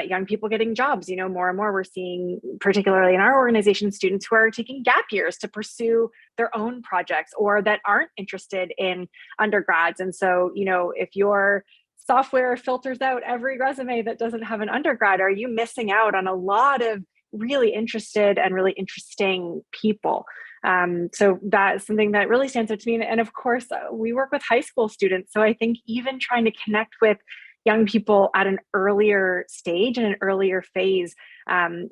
young people getting jobs. More and more we're seeing, particularly in our organization, students who are taking gap years to pursue their own projects, or that aren't interested in undergrads. And so, if your software filters out every resume that doesn't have an undergrad, are you missing out on a lot of really interested and really interesting people? So that's something that really stands out to me. And of course, we work with high school students. So I think even trying to connect with young people at an earlier stage and an earlier phase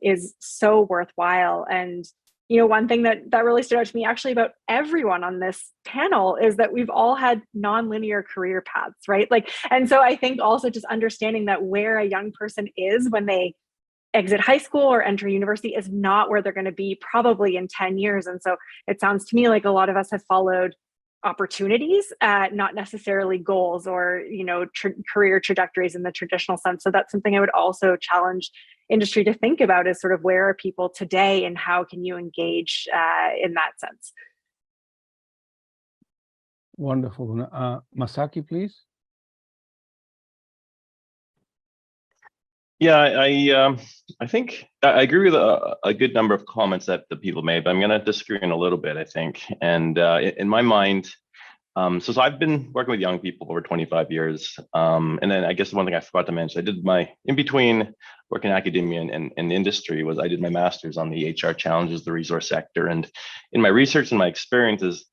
is so worthwhile. And one thing that really stood out to me actually about everyone on this panel is that we've all had nonlinear career paths, right? And so I think also just understanding that where a young person is when they exit high school or enter university is not where they're going to be probably in 10 years. And so it sounds to me like a lot of us have followed opportunities, not necessarily goals or, career trajectories in the traditional sense. So that's something I would also challenge industry to think about, is sort of where are people today and how can you engage in that sense? Wonderful. Masaki, please. Yeah, I think I agree with a good number of comments that the people made, but I'm going to disagree in a little bit, I think. And in my mind, so I've been working with young people over 25 years. And then I guess the one thing I forgot to mention, I did in between working in academia and industry, was I did my master's on the HR challenges of the resource sector. And in my research and my experiences,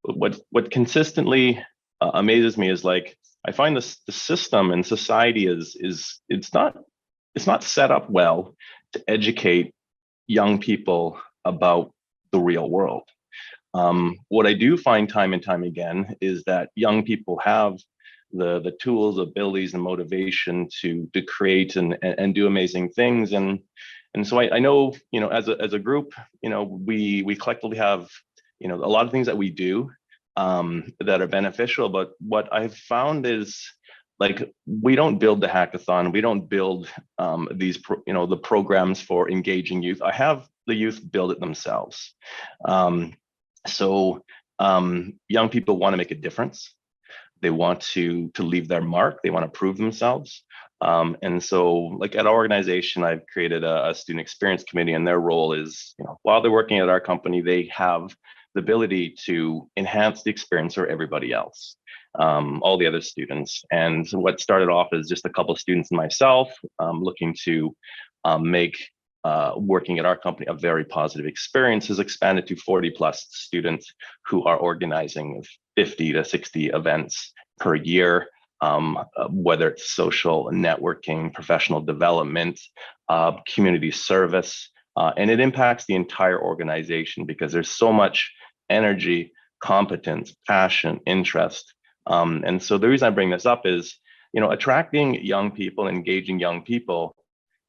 what consistently amazes me is I find the system and society it's not set up well to educate young people about the real world. What I do find time and time again is that young people have the tools, abilities, and motivation to create and do amazing things. And so I know, as a group, we collectively have, a lot of things that we do that are beneficial. But what I've found is, we don't build the hackathon, we don't build these, the programs for engaging youth. I have the youth build it themselves. So Young people want to make a difference. They want to leave their mark. They want to prove themselves. And so, like at our organization, I've created a student experience committee, and their role is, while they're working at our company, they have the ability to enhance the experience for everybody else, all the other students. And so what started off as just a couple of students and myself looking to make working at our company a very positive experience has expanded to 40 plus students who are organizing 50 to 60 events per year, whether it's social networking, professional development, community service, and it impacts the entire organization because there's so much energy, competence, passion, interest. And so the reason I bring this up is, attracting young people, engaging young people,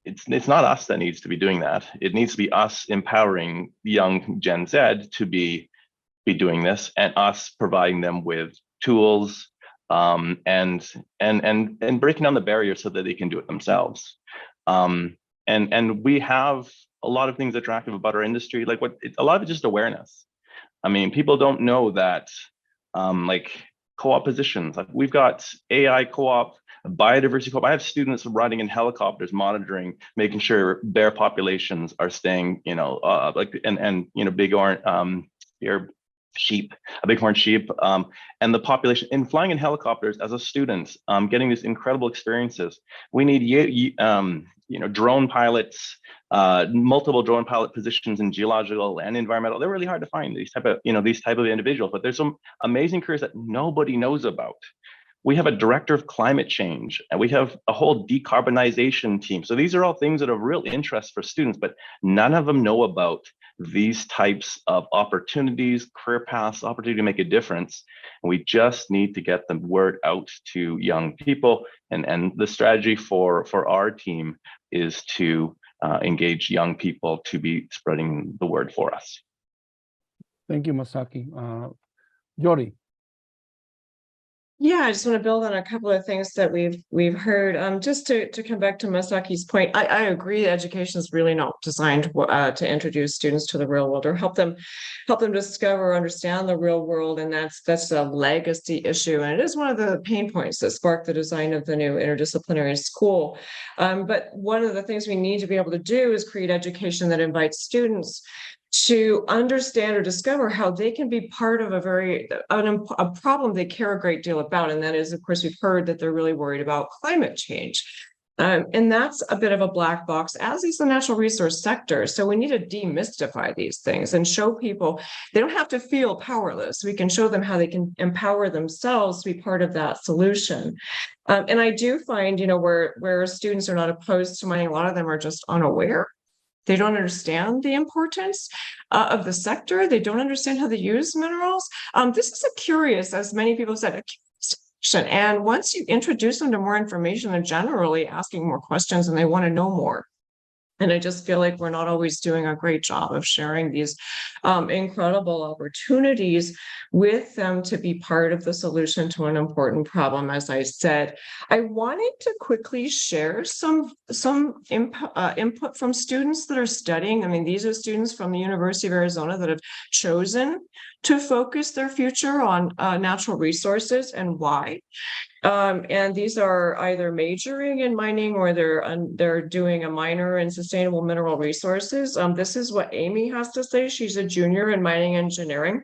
it's not us that needs to be doing that. It needs to be us empowering young Gen Z to be doing this, and us providing them with tools and breaking down the barriers so that they can do it themselves. And we have a lot of things attractive about our industry. Like a lot of it's just awareness. I mean, people don't know that like co-op positions. Like we've got AI co-op, biodiversity co-op. I have students riding in helicopters, monitoring, making sure bear populations are staying, big orange sheep, a bighorn sheep, and the population, and flying in helicopters as a student, getting these incredible experiences. We need drone pilots, multiple drone pilot positions in geological and environmental. They're really hard to find, these type of individuals, but there's some amazing careers that nobody knows about. We have a director of climate change, and we have a whole decarbonization team. So these are all things that are of real interest for students, but none of them know about these types of opportunities, career paths, opportunity to make a difference. And we just need to get the word out to young people. And the strategy for our team is to engage young people to be spreading the word for us. Thank you, Masaki. Jodi. Yeah, I just want to build on a couple of things that we've heard. Just to come back to Masaki's point, I agree. Education is really not designed to introduce students to the real world or help them discover or understand the real world, and that's a legacy issue, and it is one of the pain points that sparked the design of the new interdisciplinary school. But one of the things we need to be able to do is create education that invites students to understand or discover how they can be part of a problem they care a great deal about. And that is, of course, we've heard that they're really worried about climate change. And that's a bit of a black box, as is the natural resource sector. So we need to demystify these things and show people they don't have to feel powerless. We can show them how they can empower themselves to be part of that solution. And I do find, where students are not opposed to mining, a lot of them are just unaware. They don't understand the importance of the sector. They don't understand how they use minerals. This is a curious, as many people said, a curious. And once you introduce them to more information, they're generally asking more questions and they want to know more. And I just feel like we're not always doing a great job of sharing these incredible opportunities with them to be part of the solution to an important problem. As I said, I wanted to quickly share some input from students that are studying. I mean, these are students from the University of Arizona that have chosen to focus their future on natural resources, and why. And these are either majoring in mining or they're doing a minor in sustainable mineral resources. This is what Amy has to say. She's a junior in mining engineering.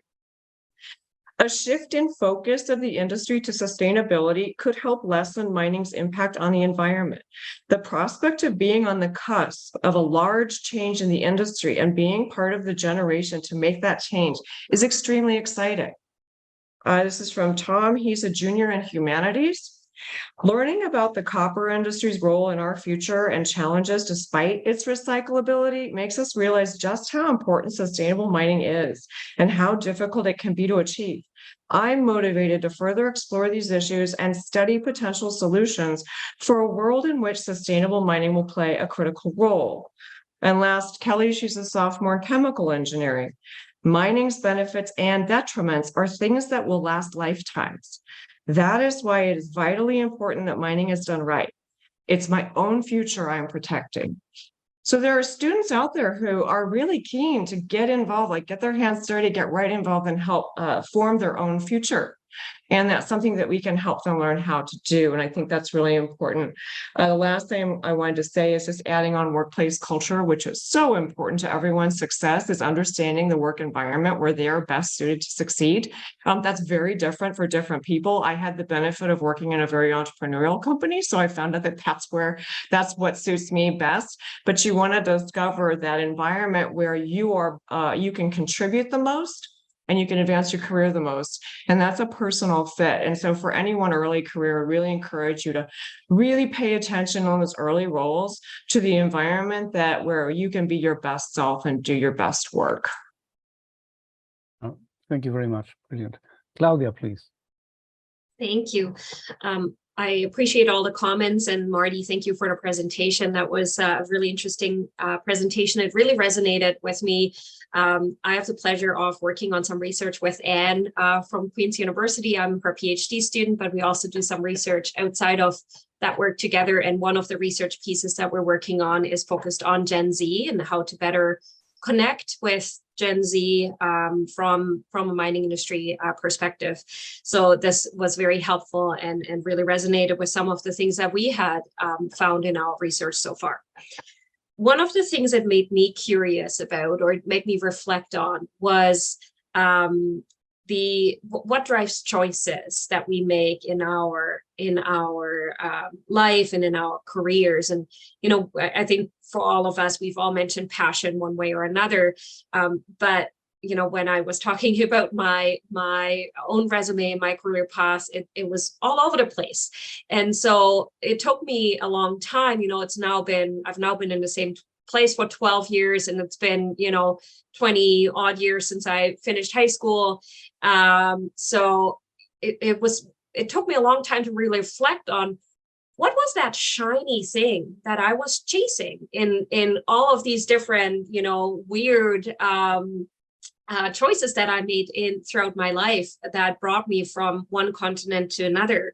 A shift in focus of the industry to sustainability could help lessen mining's impact on the environment. The prospect of being on the cusp of a large change in the industry and being part of the generation to make that change is extremely exciting. This is from Tom. He's a junior in humanities. Learning about the copper industry's role in our future and challenges despite its recyclability makes us realize just how important sustainable mining is and how difficult it can be to achieve. I'm motivated to further explore these issues and study potential solutions for a world in which sustainable mining will play a critical role. And last, Kelly, she's a sophomore in chemical engineering. Mining's benefits and detriments are things that will last lifetimes. That is why it is vitally important that mining is done right. It's my own future I'm protecting. So there are students out there who are really keen to get involved, like get their hands dirty, get right involved and help form their own future. And that's something that we can help them learn how to do. And I think that's really important. The last thing I wanted to say is just adding on workplace culture, which is so important to everyone's success, is understanding the work environment where they are best suited to succeed. That's very different for different people. I had the benefit of working in a very entrepreneurial company, so I found out that that's what suits me best. But you want to discover that environment where you can contribute the most and you can advance your career the most. And that's a personal fit. And so for anyone early career, I really encourage you to really pay attention on those early roles to the environment where you can be your best self and do your best work. Oh, thank you very much. Brilliant. Claudia, please. Thank you. I appreciate all the comments, and Marty, thank you for the presentation. That was a really interesting presentation. It really resonated with me. I have the pleasure of working on some research with Anne from Queen's University. I'm her PhD student, but we also do some research outside of that work together. And one of the research pieces that we're working on is focused on Gen Z and how to better connect with Gen Z from a mining industry perspective. So this was very helpful and really resonated with some of the things that we had found in our research so far. One of the things that made me curious about, or made me reflect on, was what drives choices that we make in our life and in our careers. And I think for all of us, we've all mentioned passion one way or another. But when I was talking about my own resume and my career path, it was all over the place. And so it took me a long time. I've now been in the same place for 12 years, and it's been 20 odd years since I finished high school. So it took me a long time to really reflect on what was that shiny thing that I was chasing in all of these different weird choices that I made throughout my life that brought me from one continent to another.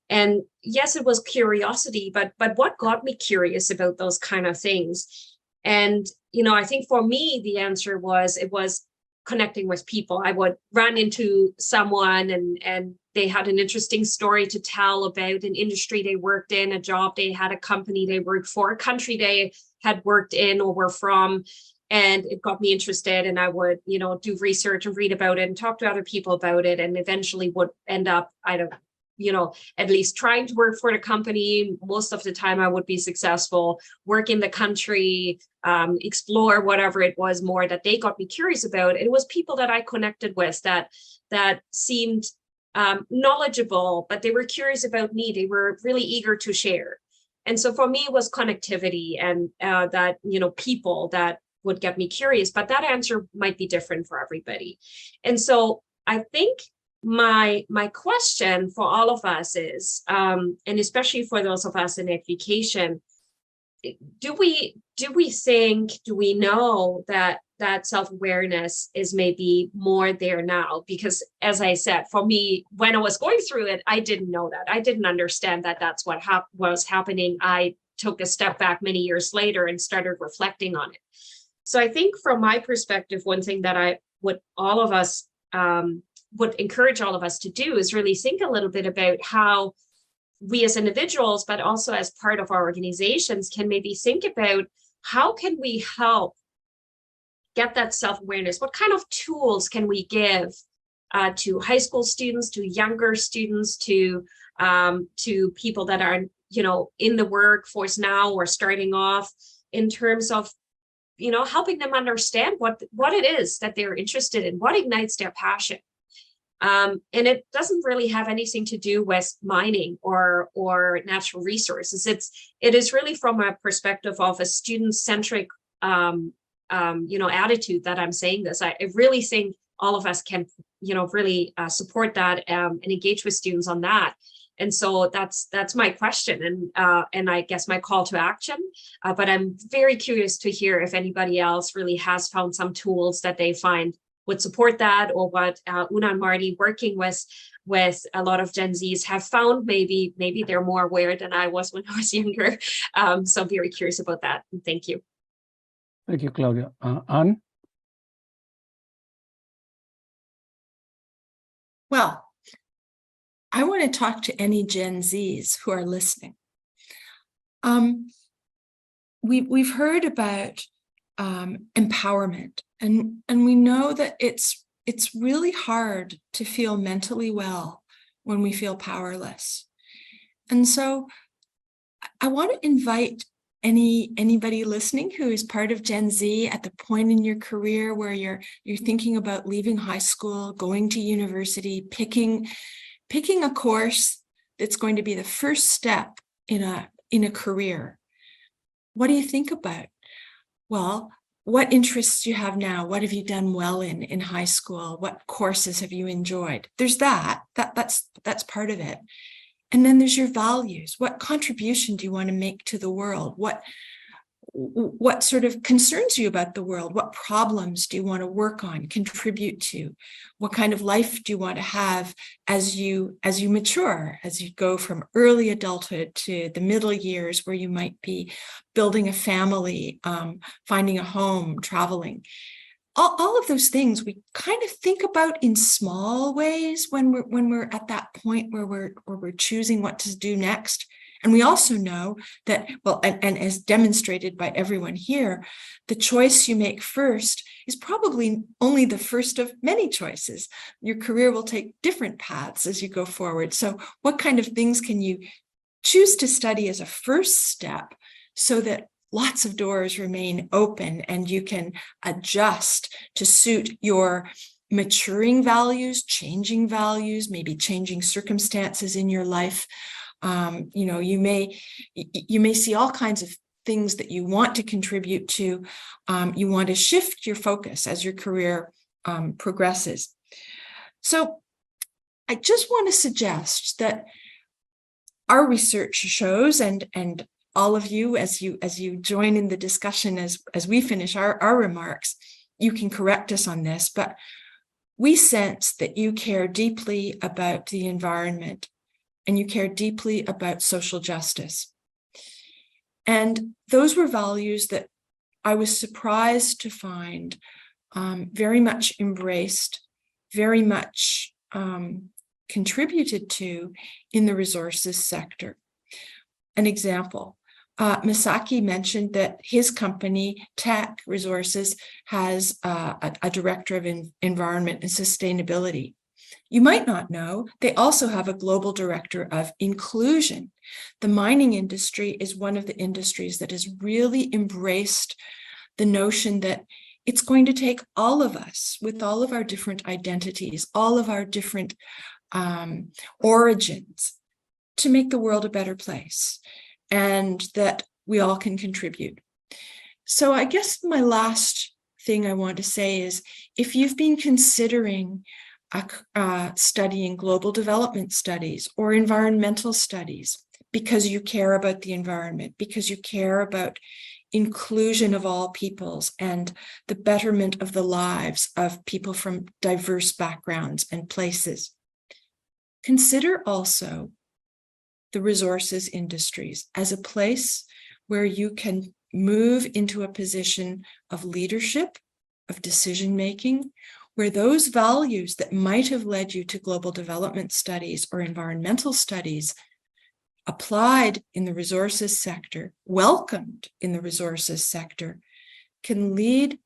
And yes, it was curiosity, but what got me curious about those kind of things? And I think for me, the answer was connecting with people. I would run into someone and they had an interesting story to tell about an industry they worked in, a job they had, a company they worked for, a country they had worked in or were from. And it got me interested, and I would, do research and read about it and talk to other people about it, and eventually would end up, at least trying to work for the company. Most of the time I would be successful, work in the country, explore whatever it was more that they got me curious about. It was people that I connected with that seemed knowledgeable, but they were curious about me. They were really eager to share. And so for me, it was connectivity and that, people that would get me curious, but that answer might be different for everybody. And so I think my question for all of us is, and especially for those of us in education, do we know that self-awareness is maybe more there now? Because as I said, for me, when I was going through it, I didn't know that. I didn't understand that that's what was happening. I took a step back many years later and started reflecting on it. So I think from my perspective, one thing that I would encourage all of us to do is really think a little bit about how we as individuals, but also as part of our organizations, can maybe think about how can we help get that self-awareness? What kind of tools can we give to high school students, to younger students, to people that are, in the workforce now or starting off, in terms of, helping them understand what it is that they're interested in, what ignites their passion. And it doesn't really have anything to do with mining or natural resources. It is really from a perspective of a student-centric, attitude that I'm saying this. I really think all of us can, really support that and engage with students on that. And so that's my question and I guess my call to action. But I'm very curious to hear if anybody else really has found some tools that they find would support that, or what Una and Marty, working with a lot of Gen Zs, have found. Maybe they're more aware than I was when I was younger. So I'm very curious about that. And thank you. Thank you, Claudia. Anne? Well, I want to talk to any Gen Zs who are listening. We've heard about empowerment, and we know that it's really hard to feel mentally well when we feel powerless. And so I want to invite anybody listening who is part of Gen Z at the point in your career where you're thinking about leaving high school, going to university, picking a course that's going to be the first step in a career. What do you think about? Well, what interests do you have now? What have you done well in high school? What courses have you enjoyed? There's that's part of it. And then there's your values. What contribution do you want to make to the world? What sort of concerns you about the world? What problems do you want to work on, contribute to? What kind of life do you want to have as you mature, as you go from early adulthood to the middle years where you might be building a family, finding a home, traveling? All of those things we kind of think about in small ways when we're at that point where we're choosing what to do next. And we also know that, well, and as demonstrated by everyone here, the choice you make first is probably only the first of many choices. Your career will take different paths as you go forward. So what kind of things can you choose to study as a first step so that lots of doors remain open and you can adjust to suit your maturing values, changing values, maybe changing circumstances in your life. You may see all kinds of things that you want to contribute to. You want to shift your focus as your career progresses. So I just want to suggest that our research shows, and all of you, as you join in the discussion as we finish our remarks, you can correct us on this, but we sense that you care deeply about the environment and you care deeply about social justice. And those were values that I was surprised to find very much embraced, very much contributed to in the resources sector. An example, Masaki mentioned that his company, Teck Resources, has a director of environment and sustainability. You might not know, they also have a global director of inclusion. The mining industry is one of the industries that has really embraced the notion that it's going to take all of us with all of our different identities, all of our different origins to make the world a better place, and that we all can contribute. So I guess my last thing I want to say is, if you've been considering studying global development studies or environmental studies because you care about the environment, because you care about inclusion of all peoples and the betterment of the lives of people from diverse backgrounds and places, consider also the resources industries as a place where you can move into a position of leadership, of decision-making, where those values that might have led you to global development studies or environmental studies applied in the resources sector, welcomed in the resources sector, can lead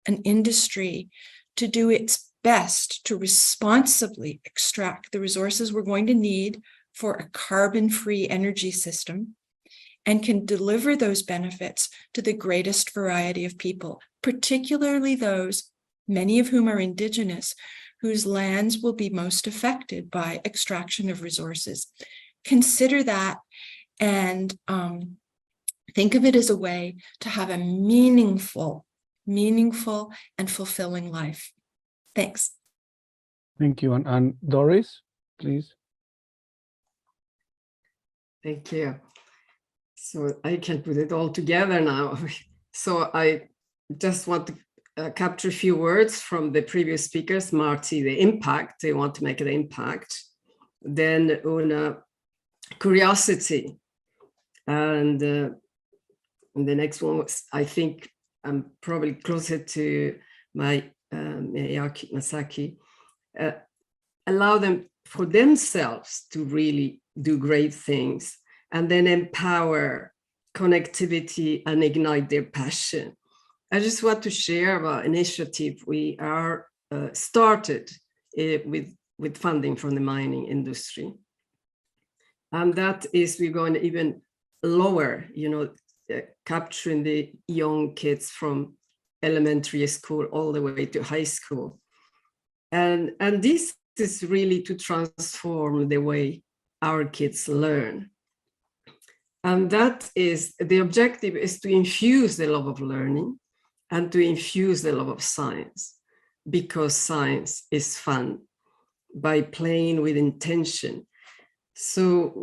an industry to do its best to responsibly extract the resources we're going to need for a carbon-free energy system, and can deliver those benefits to the greatest variety of people, particularly those, many of whom are Indigenous, whose lands will be most affected by extraction of resources. Consider that and think of it as a way to have a meaningful and fulfilling life. Thanks. Thank you. And Doris, please. Thank you. So I can put it all together now. So I just want to capture a few words from the previous speakers. Marti, the impact, they want to make an impact. Then Una, curiosity. And the next one was, I think, I'm probably closer to my Masaki, allow them for themselves to really do great things, and then empower connectivity and ignite their passion. I just want to share about initiative we are started with funding from the mining industry. And that is, we're going even lower, capturing the young kids from elementary school all the way to high school. And this is really to transform the way our kids learn. And that is, the objective is to infuse the love of learning and to infuse the love of science, because science is fun by playing with intention. So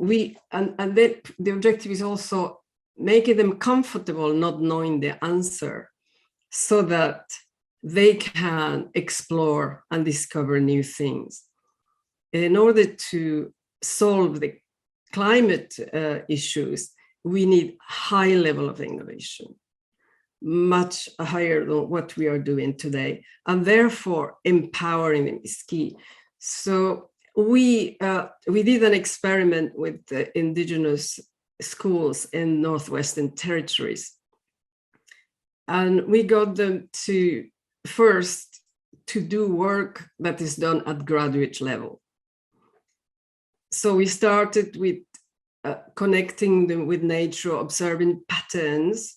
and then the objective is also making them comfortable not knowing the answer, so that they can explore and discover new things. In order to solve the climate issues, we need high level of innovation, much higher than what we are doing today, and therefore empowering them is key. So we did an experiment with the indigenous schools in Northwestern Territories, and we got them to first to do work that is done at graduate level. So we started with connecting them with nature, observing patterns,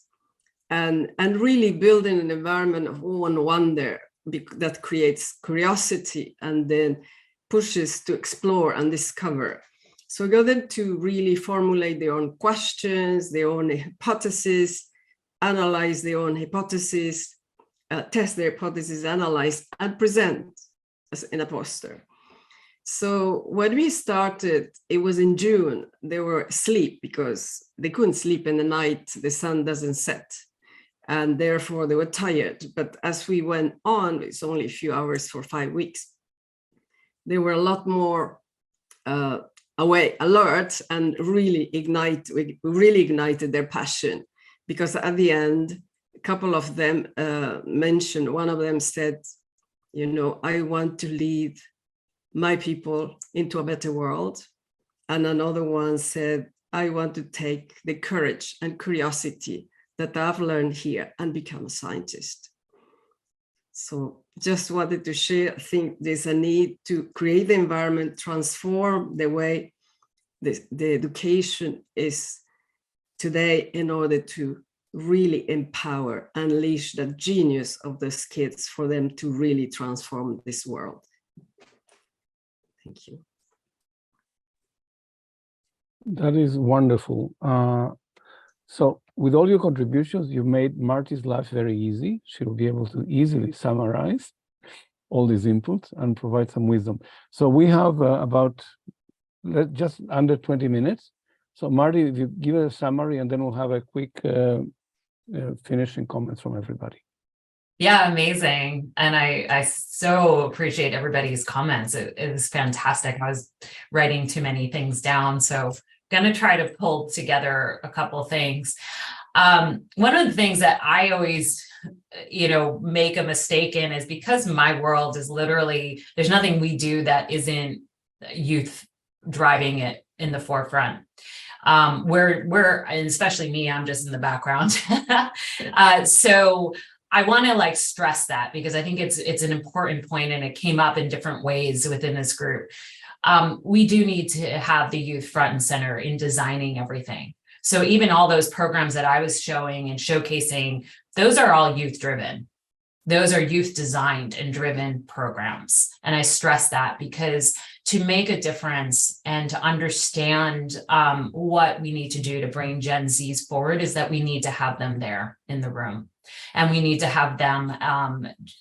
and really building an environment of awe and wonder that creates curiosity and then pushes to explore and discover. So we got them to really formulate their own questions, their own hypotheses, analyze their own hypotheses, test their hypotheses, analyze, and present in a poster. So when we started, it was in June. They were asleep because they couldn't sleep in the night. The sun doesn't set, and therefore they were tired. But as we went on, it's only a few hours for 5 weeks, they were a lot more alert, and really ignited their passion. Because at the end, a couple of them mentioned, one of them said, I want to lead my people into a better world. And another one said, I want to take the courage and curiosity that I've learned here and become a scientist. So just wanted to share, I think there's a need to create the environment, transform the way the education is today in order to really empower, unleash the genius of those kids for them to really transform this world. Thank you. That is wonderful. So with all your contributions, you've made Marti's life very easy. She will be able to easily summarize all these inputs and provide some wisdom. So we have about just under 20 minutes. So Marti, if you give a summary, and then we'll have a quick finishing comments from everybody. Yeah, amazing. And I so appreciate everybody's comments. It was fantastic. I was writing too many things down, so I'm going to try to pull together a couple of things. One of the things that I always, make a mistake in is, because my world is literally, there's nothing we do that isn't youth driving it in the forefront. We're, and especially me, I'm just in the background. So I want to stress that, because I think it's an important point, and it came up in different ways within this group. We do need to have the youth front and center in designing everything. So even all those programs that I was showing and showcasing, those are all youth driven. Those are youth designed and driven programs. And I stress that, because to make a difference and to understand what we need to do to bring Gen Zs forward is that we need to have them there in the room. And we need to have them,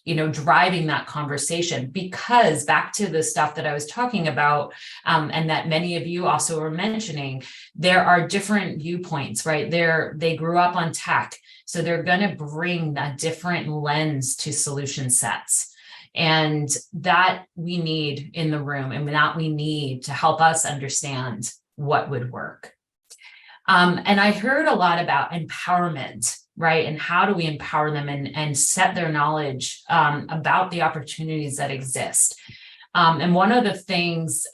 driving that conversation, because back to the stuff that I was talking about, and that many of you also were mentioning, there are different viewpoints, right? They grew up on tech, so they're going to bring a different lens to solution sets. And that we need in the room, and that we need to help us understand what would work. And I heard a lot about empowerment. right? And how do we empower them and set their knowledge about the opportunities that exist? And one of the things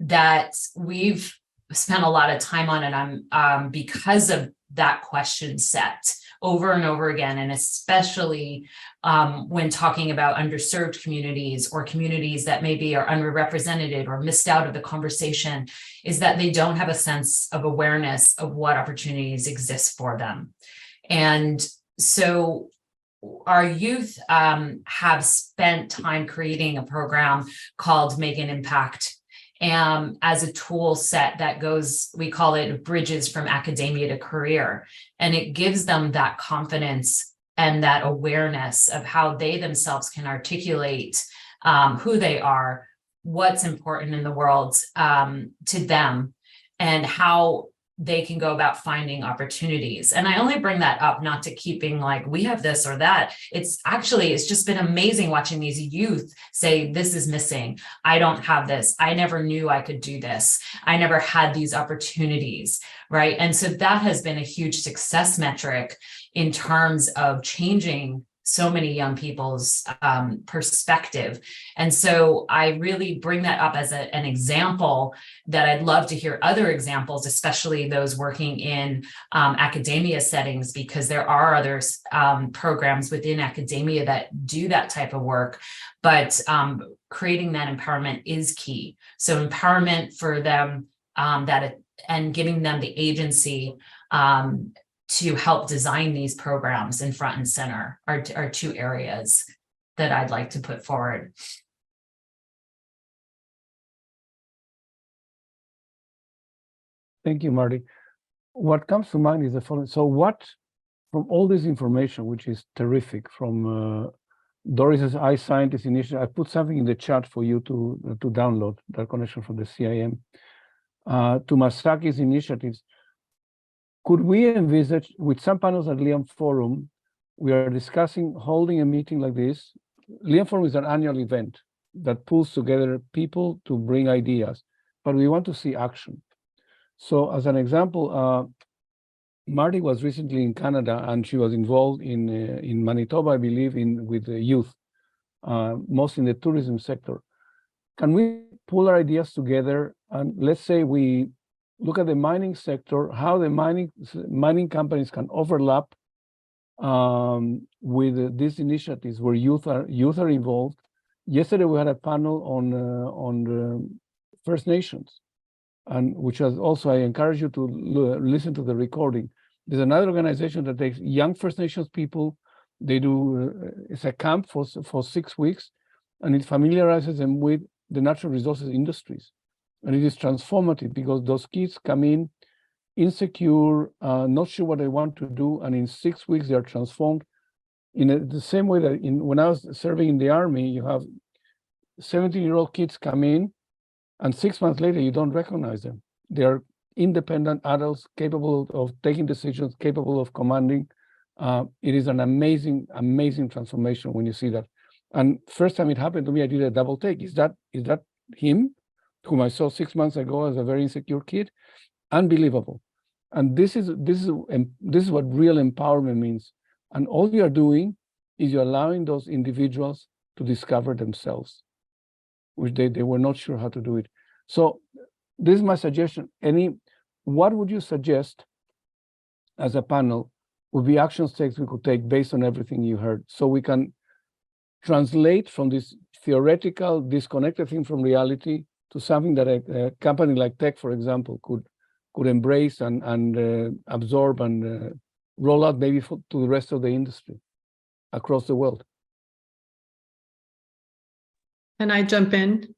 that we've spent a lot of time on, and I'm because of that question set over and over again, and especially when talking about underserved communities or communities that maybe are underrepresented or missed out of the conversation, is that they don't have a sense of awareness of what opportunities exist for them. And so our youth have spent time creating a program called Make an Impact as a tool set that goes, we call it Bridges from Academia to Career. And it gives them that confidence and that awareness of how they themselves can articulate who they are, what's important in the world to them, and how they can go about finding opportunities. And I only bring that up not to keeping like, we have this or that. It's just been amazing watching these youth say, this is missing. I don't have this. I never knew I could do this. I never had these opportunities, right? And so that has been a huge success metric in terms of changing so many young people's perspective. And so I really bring that up as an example that I'd love to hear other examples, especially those working in academia settings, because there are other programs within academia that do that type of work, but creating that empowerment is key. So empowerment for them and giving them the agency to help design these programs in front and center are two areas that I'd like to put forward. Thank you, Marty. What comes to mind is the following. So from all this information, which is terrific, from Doris's iScientist initiative, I put something in the chat for you to download, that connection from the CIM, to Masaki's initiatives. Could we envisage, with some panels at LIAMforum, we are discussing holding a meeting like this. LIAMforum is an annual event that pulls together people to bring ideas, but we want to see action. So as an example, Marti was recently in Canada, and she was involved in Manitoba, I believe, with the youth, mostly in the tourism sector. Can we pull our ideas together, and let's say we look at the mining sector, how the mining companies can overlap with these initiatives where youth are involved. Yesterday we had a panel on the First Nations, and which was also, I encourage you to listen to the recording. There's another organization that takes young First Nations people. They do it's a camp for 6 weeks, and it familiarizes them with the natural resources industries. And it is transformative because those kids come in insecure, not sure what they want to do, and in 6 weeks they are transformed in the same way that when I was serving in the army, you have 17-year-old kids come in, and 6 months later you don't recognize them. They are independent adults, capable of taking decisions, capable of commanding. It is an amazing, amazing transformation when you see that. And first time it happened to me, I did a double take. Is that him, whom I saw 6 months ago as a very insecure kid? Unbelievable. And this is what real empowerment means. And all you are doing is you're allowing those individuals to discover themselves, which they were not sure how to do it. So this is my suggestion. What would you suggest as a panel would be action steps we could take based on everything you heard, so we can translate from this theoretical, disconnected thing from reality to something that a company like Teck, for example, could embrace and absorb and roll out maybe to the rest of the industry across the world. Can I jump in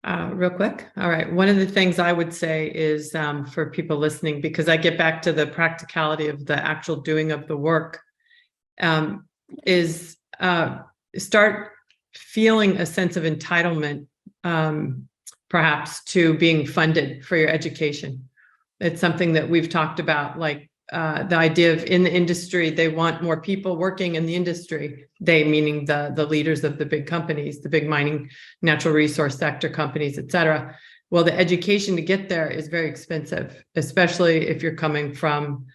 real quick? All right. One of the things I would say is for people listening, because I get back to the practicality of the actual doing of the work, is start feeling a sense of entitlement, perhaps, to being funded for your education. It's something that we've talked about, like the idea of in the industry, they want more people working in the industry. They meaning the leaders of the big companies, the big mining, natural resource sector companies, et cetera. Well, the education to get there is very expensive, especially if you're coming from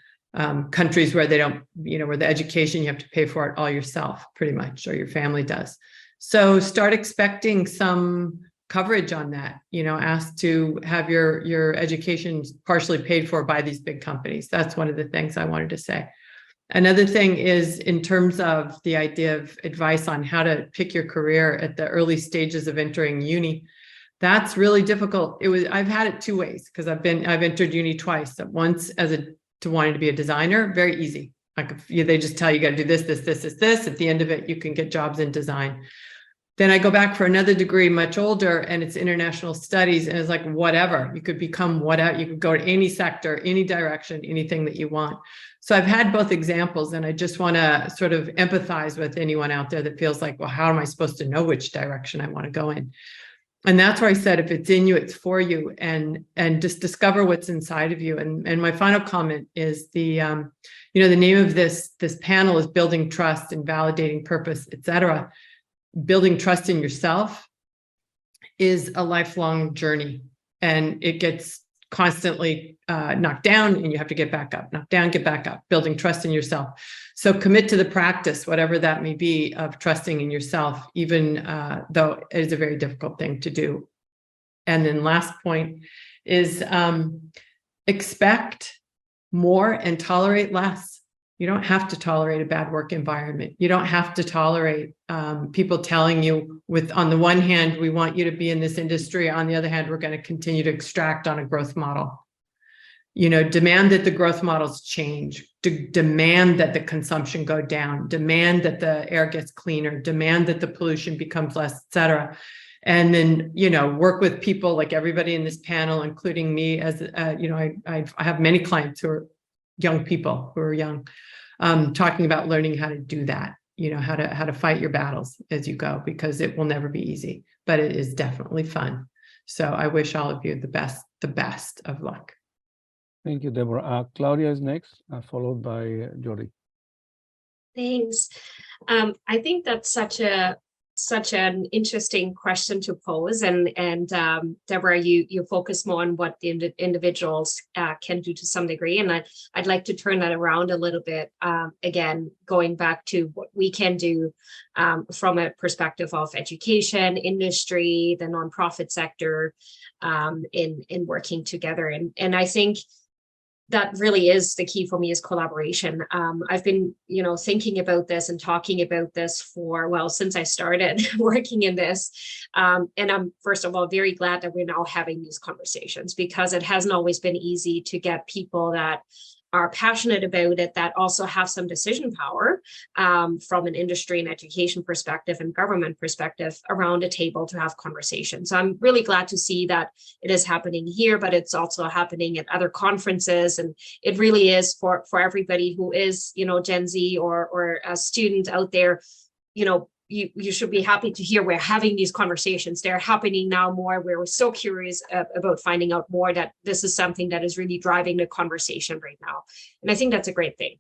countries where they don't, where the education, you have to pay for it all yourself, pretty much, or your family does. So start expecting some coverage on that, ask to have your education partially paid for by these big companies. That's one of the things I wanted to say. Another thing is in terms of the idea of advice on how to pick your career at the early stages of entering uni. That's really difficult. I've had it two ways because I've entered uni twice. Once to wanting to be a designer, very easy. They just tell you got to do this. At the end of it, you can get jobs in design. Then I go back for another degree, much older, and it's international studies. And it's like, whatever, you could become whatever, you could go to any sector, any direction, anything that you want. So I've had both examples, and I just want to sort of empathize with anyone out there that feels like, well, how am I supposed to know which direction I want to go in? And that's where I said, if it's in you, it's for you, and just discover what's inside of you. And my final comment is the name of this panel is Building Trust and Validating Purpose, etc. Building trust in yourself is a lifelong journey, and it gets constantly knocked down, and you have to get back up, knock down, get back up, building trust in yourself. So commit to the practice, whatever that may be, of trusting in yourself, even though it is a very difficult thing to do. And then last point is expect more and tolerate less. You don't have to tolerate a bad work environment. You don't have to tolerate people telling you on the one hand, we want you to be in this industry. On the other hand, we're going to continue to extract on a growth model. Demand that the growth models change, demand that the consumption go down, demand that the air gets cleaner, demand that the pollution becomes less, et cetera. And then, work with people like everybody in this panel, including me, as I have many clients who are young people who are young, talking about learning how to do that, how to fight your battles as you go, because it will never be easy, but it is definitely fun. So I wish all of you the best of luck. Thank you, Deborah. Claudia is next, followed by Jodi. Thanks. I think that's such an interesting question to pose, and Deborah, you focus more on what the individuals can do to some degree, and I'd like to turn that around a little bit. Again, going back to what we can do from a perspective of education, industry, the nonprofit sector, in working together, and I think that really is the key for me, is collaboration. I've been, thinking about this and talking about this since I started working in this. And I'm, first of all, very glad that we're now having these conversations, because it hasn't always been easy to get people that are passionate about it, that also have some decision power from an industry and education perspective and government perspective around a table to have conversations. So I'm really glad to see that it is happening here, but it's also happening at other conferences. And it really is for everybody who is, Gen Z or a student out there, you should be happy to hear we're having these conversations. They're happening now more. We're so curious about finding out more, that this is something that is really driving the conversation right now. And I think that's a great thing.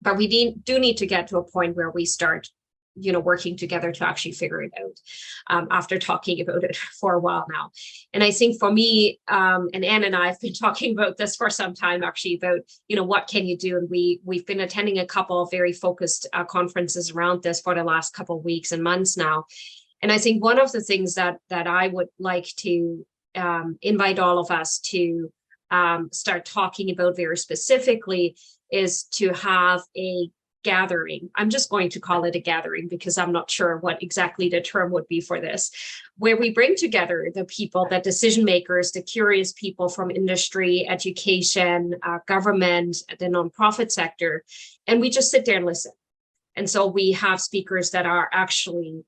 But we do need to get to a point where we start, working together to actually figure it out, after talking about it for a while now. And I think for me, and Anne and I have been talking about this for some time, actually, about, what can you do? And we've been attending a couple of very focused conferences around this for the last couple of weeks and months now. And I think one of the things that I would like to invite all of us to start talking about very specifically is to have a gathering. I'm just going to call it a gathering, because I'm not sure what exactly the term would be for this, where we bring together the people, the decision makers, the curious people from industry, education, government, the nonprofit sector, and we just sit there and listen. And so we have speakers that are actually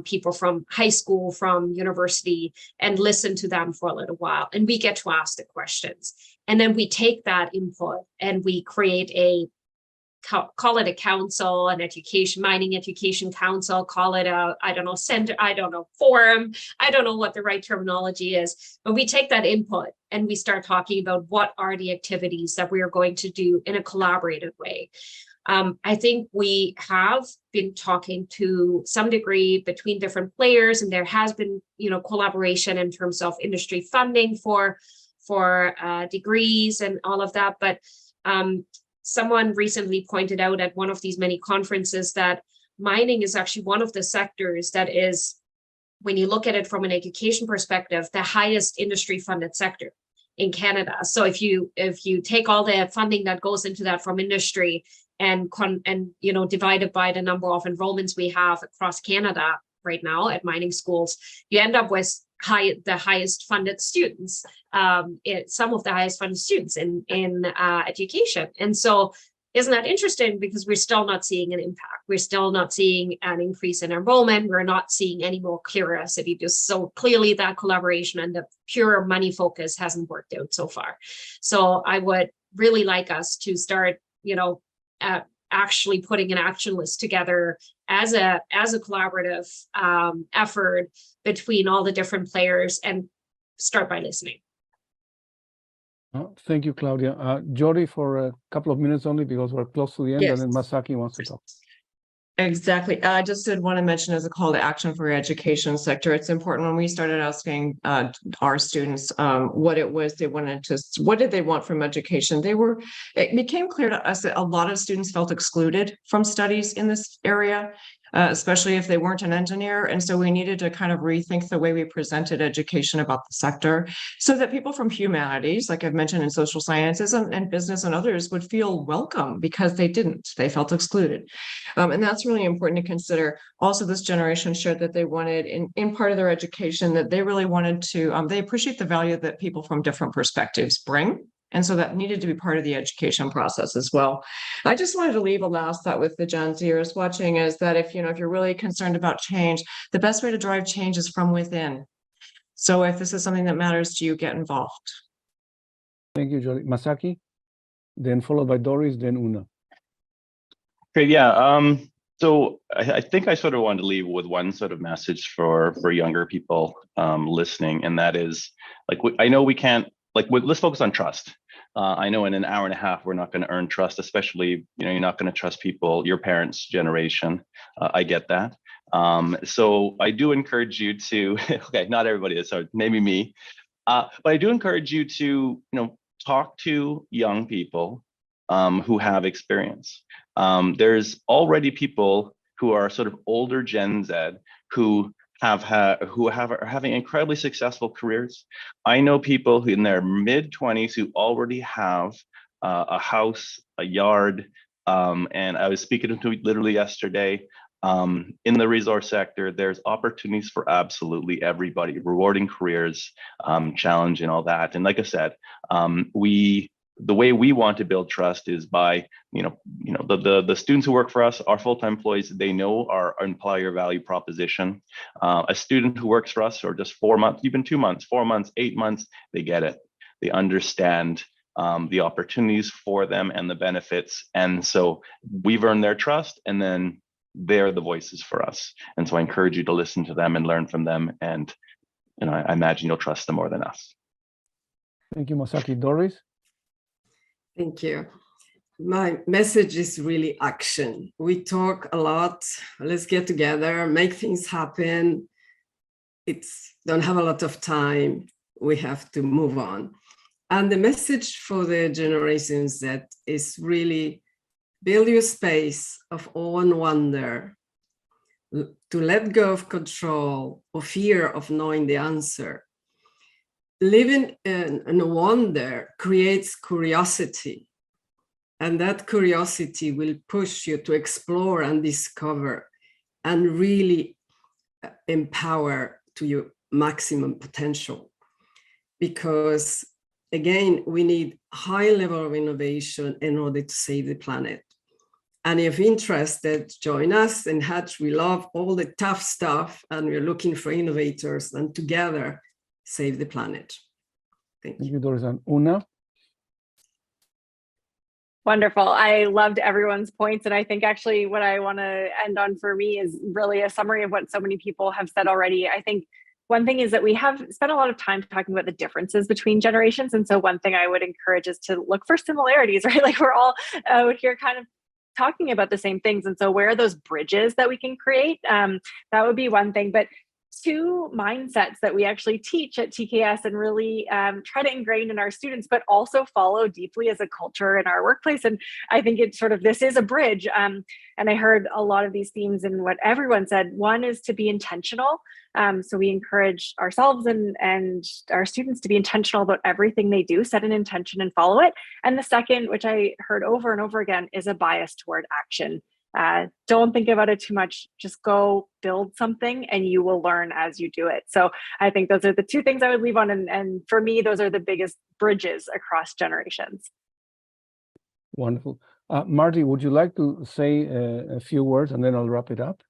people from high school, from university, and listen to them for a little while. And we get to ask the questions. And then we take that input and we create call it a council, an mining education council, call it center, forum. I don't know what the right terminology is, but we take that input and we start talking about what are the activities that we are going to do in a collaborative way. I think we have been talking to some degree between different players, and there has been, collaboration in terms of industry funding for degrees and all of that. But someone recently pointed out at one of these many conferences that mining is actually one of the sectors that is, when you look at it from an education perspective, the highest industry funded sector in Canada. So if you take all the funding that goes into that from industry and divide it by the number of enrollments we have across Canada right now at mining schools, you end up with the highest funded students, some of the highest funded students in education. And so isn't that interesting? Because we're still not seeing an impact. We're still not seeing an increase in enrollment. We're not seeing any more curiosity. Just so clearly that collaboration and the pure money focus hasn't worked out so far. So I would really like us to start, actually putting an action list together as a collaborative effort between all the different players and start by listening. Thank you, Claudia. Jodi, for a couple of minutes only, because we're close to the end, Yes. and then Masaki wants to talk. Exactly. I just did want to mention as a call to action for your education sector, it's important when we started asking our students what it was they wanted to, what did they want from education? It became clear to us that a lot of students felt excluded from studies in this area, especially if they weren't an engineer. And so we needed to kind of rethink the way we presented education about the sector so that people from humanities, like I've mentioned in social sciences and business and others, would feel welcome, because they felt excluded. And that's really important to consider. Also, this generation shared that they wanted in part of their education that they really wanted to, they appreciate the value that people from different perspectives bring. And so that needed to be part of the education process as well. I just wanted to leave a last thought with the Gen Zers watching is that if you're really concerned about change, the best way to drive change is from within. So if this is something that matters to you, get involved. Thank you, Jodi. Masaki, then followed by Doris, then Una. Okay, yeah. So I think I sort of wanted to leave with one sort of message for younger people listening, and that is, I know we can't, let's focus on trust. I know in an hour and a half, we're not going to earn trust, especially, you're not going to trust people, your parents' generation. I get that. So I do encourage you to, okay, not everybody, so maybe me, but I do encourage you to, talk to young people who have experience. There's already people who are sort of older Gen Z who are having incredibly successful careers. I know people who in their mid-20s who already have a house, a yard, and I was speaking to literally yesterday. In the resource sector, there's opportunities for absolutely everybody, rewarding careers, challenge and all that. And like I said, the way we want to build trust is by, the students who work for us, our full-time employees, they know our employer value proposition. A student who works for us for just 4 months, even 2 months, 4 months, 8 months, they get it. They understand the opportunities for them and the benefits. And so we've earned their trust, and then they're the voices for us. And so I encourage you to listen to them and learn from them. And, I imagine you'll trust them more than us. Thank you, Masaki. Doris? Thank you. My message is really action. We talk a lot. Let's get together, make things happen. Don't have a lot of time. We have to move on. And the message for the Generation Z is really build your space of awe and wonder, to let go of control or fear of knowing the answer. Living in a wonder creates curiosity, and that curiosity will push you to explore and discover and really empower to your maximum potential. Because again, we need high level of innovation in order to save the planet. And if interested, join us in Hatch. We love all the tough stuff, and we're looking for innovators, and together save the planet. Thank you. Doris. And Una? Wonderful. I loved everyone's points. And I think actually what I want to end on for me is really a summary of what so many people have said already. I think one thing is that we have spent a lot of time talking about the differences between generations. And so one thing I would encourage is to look for similarities, right? Like we're all out here kind of talking about the same things. And so where are those bridges that we can create? That would be one thing. But two mindsets that we actually teach at TKS and really try to ingrain in our students, but also follow deeply as a culture in our workplace. And I think it's sort of, this is a bridge. And I heard a lot of these themes in what everyone said. One is to be intentional. So we encourage ourselves and our students to be intentional about everything they do, set an intention and follow it. And the second, which I heard over and over again, is a bias toward action. Don't think about it too much. Just go build something and you will learn as you do it. So I think those are the two things I would leave on. And for me, those are the biggest bridges across generations. Wonderful. Marti, would you like to say a few words and then I'll wrap it up?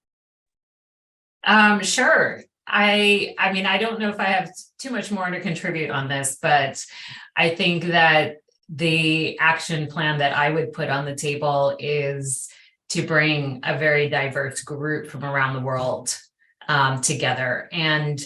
Sure. I mean, I don't know if I have too much more to contribute on this, but I think that the action plan that I would put on the table is to bring a very diverse group from around the world together. And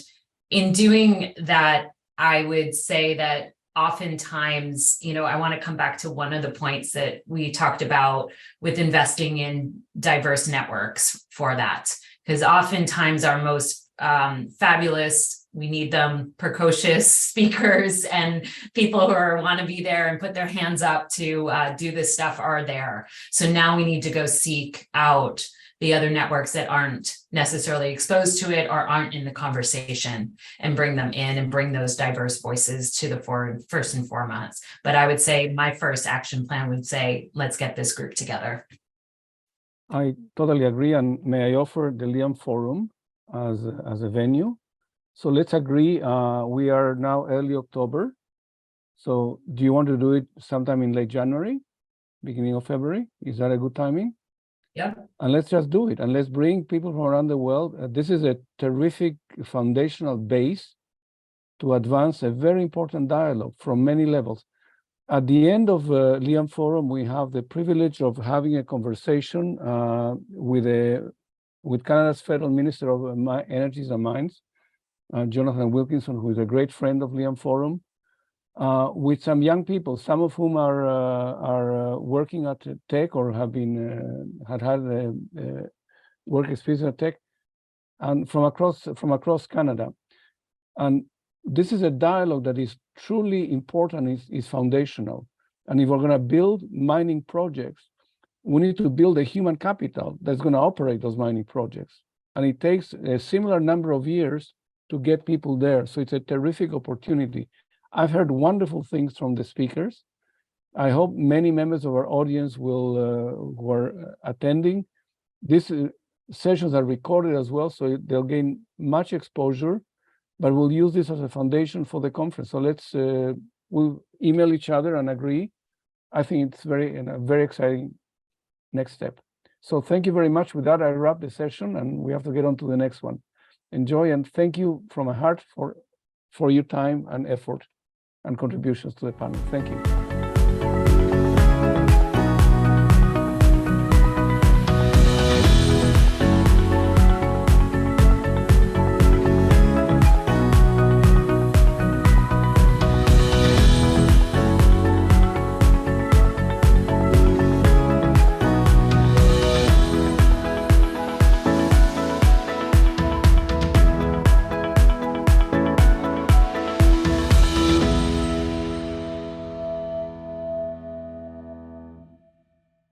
in doing that, I would say that oftentimes, I want to come back to one of the points that we talked about with investing in diverse networks for that, because oftentimes our most fabulous, we need them, precocious speakers and people who want to be there and put their hands up to do this stuff are there. So now we need to go seek out the other networks that aren't necessarily exposed to it or aren't in the conversation and bring them in and bring those diverse voices to the fore first and foremost. But I would say my first action plan would say, let's get this group together. I totally agree. And may I offer the LIAMforum as a venue? So let's agree, we are now early October. So do you want to do it sometime in late January, beginning of February? Is that a good timing? Yeah. And let's just do it. And let's bring people from around the world. This is a terrific foundational base to advance a very important dialogue from many levels. At the end of LIAMforum, we have the privilege of having a conversation with Canada's Federal Minister of Energies and Mines, Jonathan Wilkinson, who is a great friend of LIAMforum, with some young people, some of whom are working at Teck or have been had work experience at Teck, and from across Canada. And this is a dialogue that is truly important, is foundational. And if we're going to build mining projects, we need to build a human capital that's going to operate those mining projects. And it takes a similar number of years to get people there. So it's a terrific opportunity. I've heard wonderful things from the speakers. I hope many members of our audience will who are attending. These sessions are recorded as well, so they'll gain much exposure, but we'll use this as a foundation for the conference. So we'll email each other and agree. I think it's a very exciting next step. So thank you very much. With that, I wrap the session and we have to get on to the next one. Enjoy, and thank you from my heart for your time and effort and contributions to the panel. Thank you.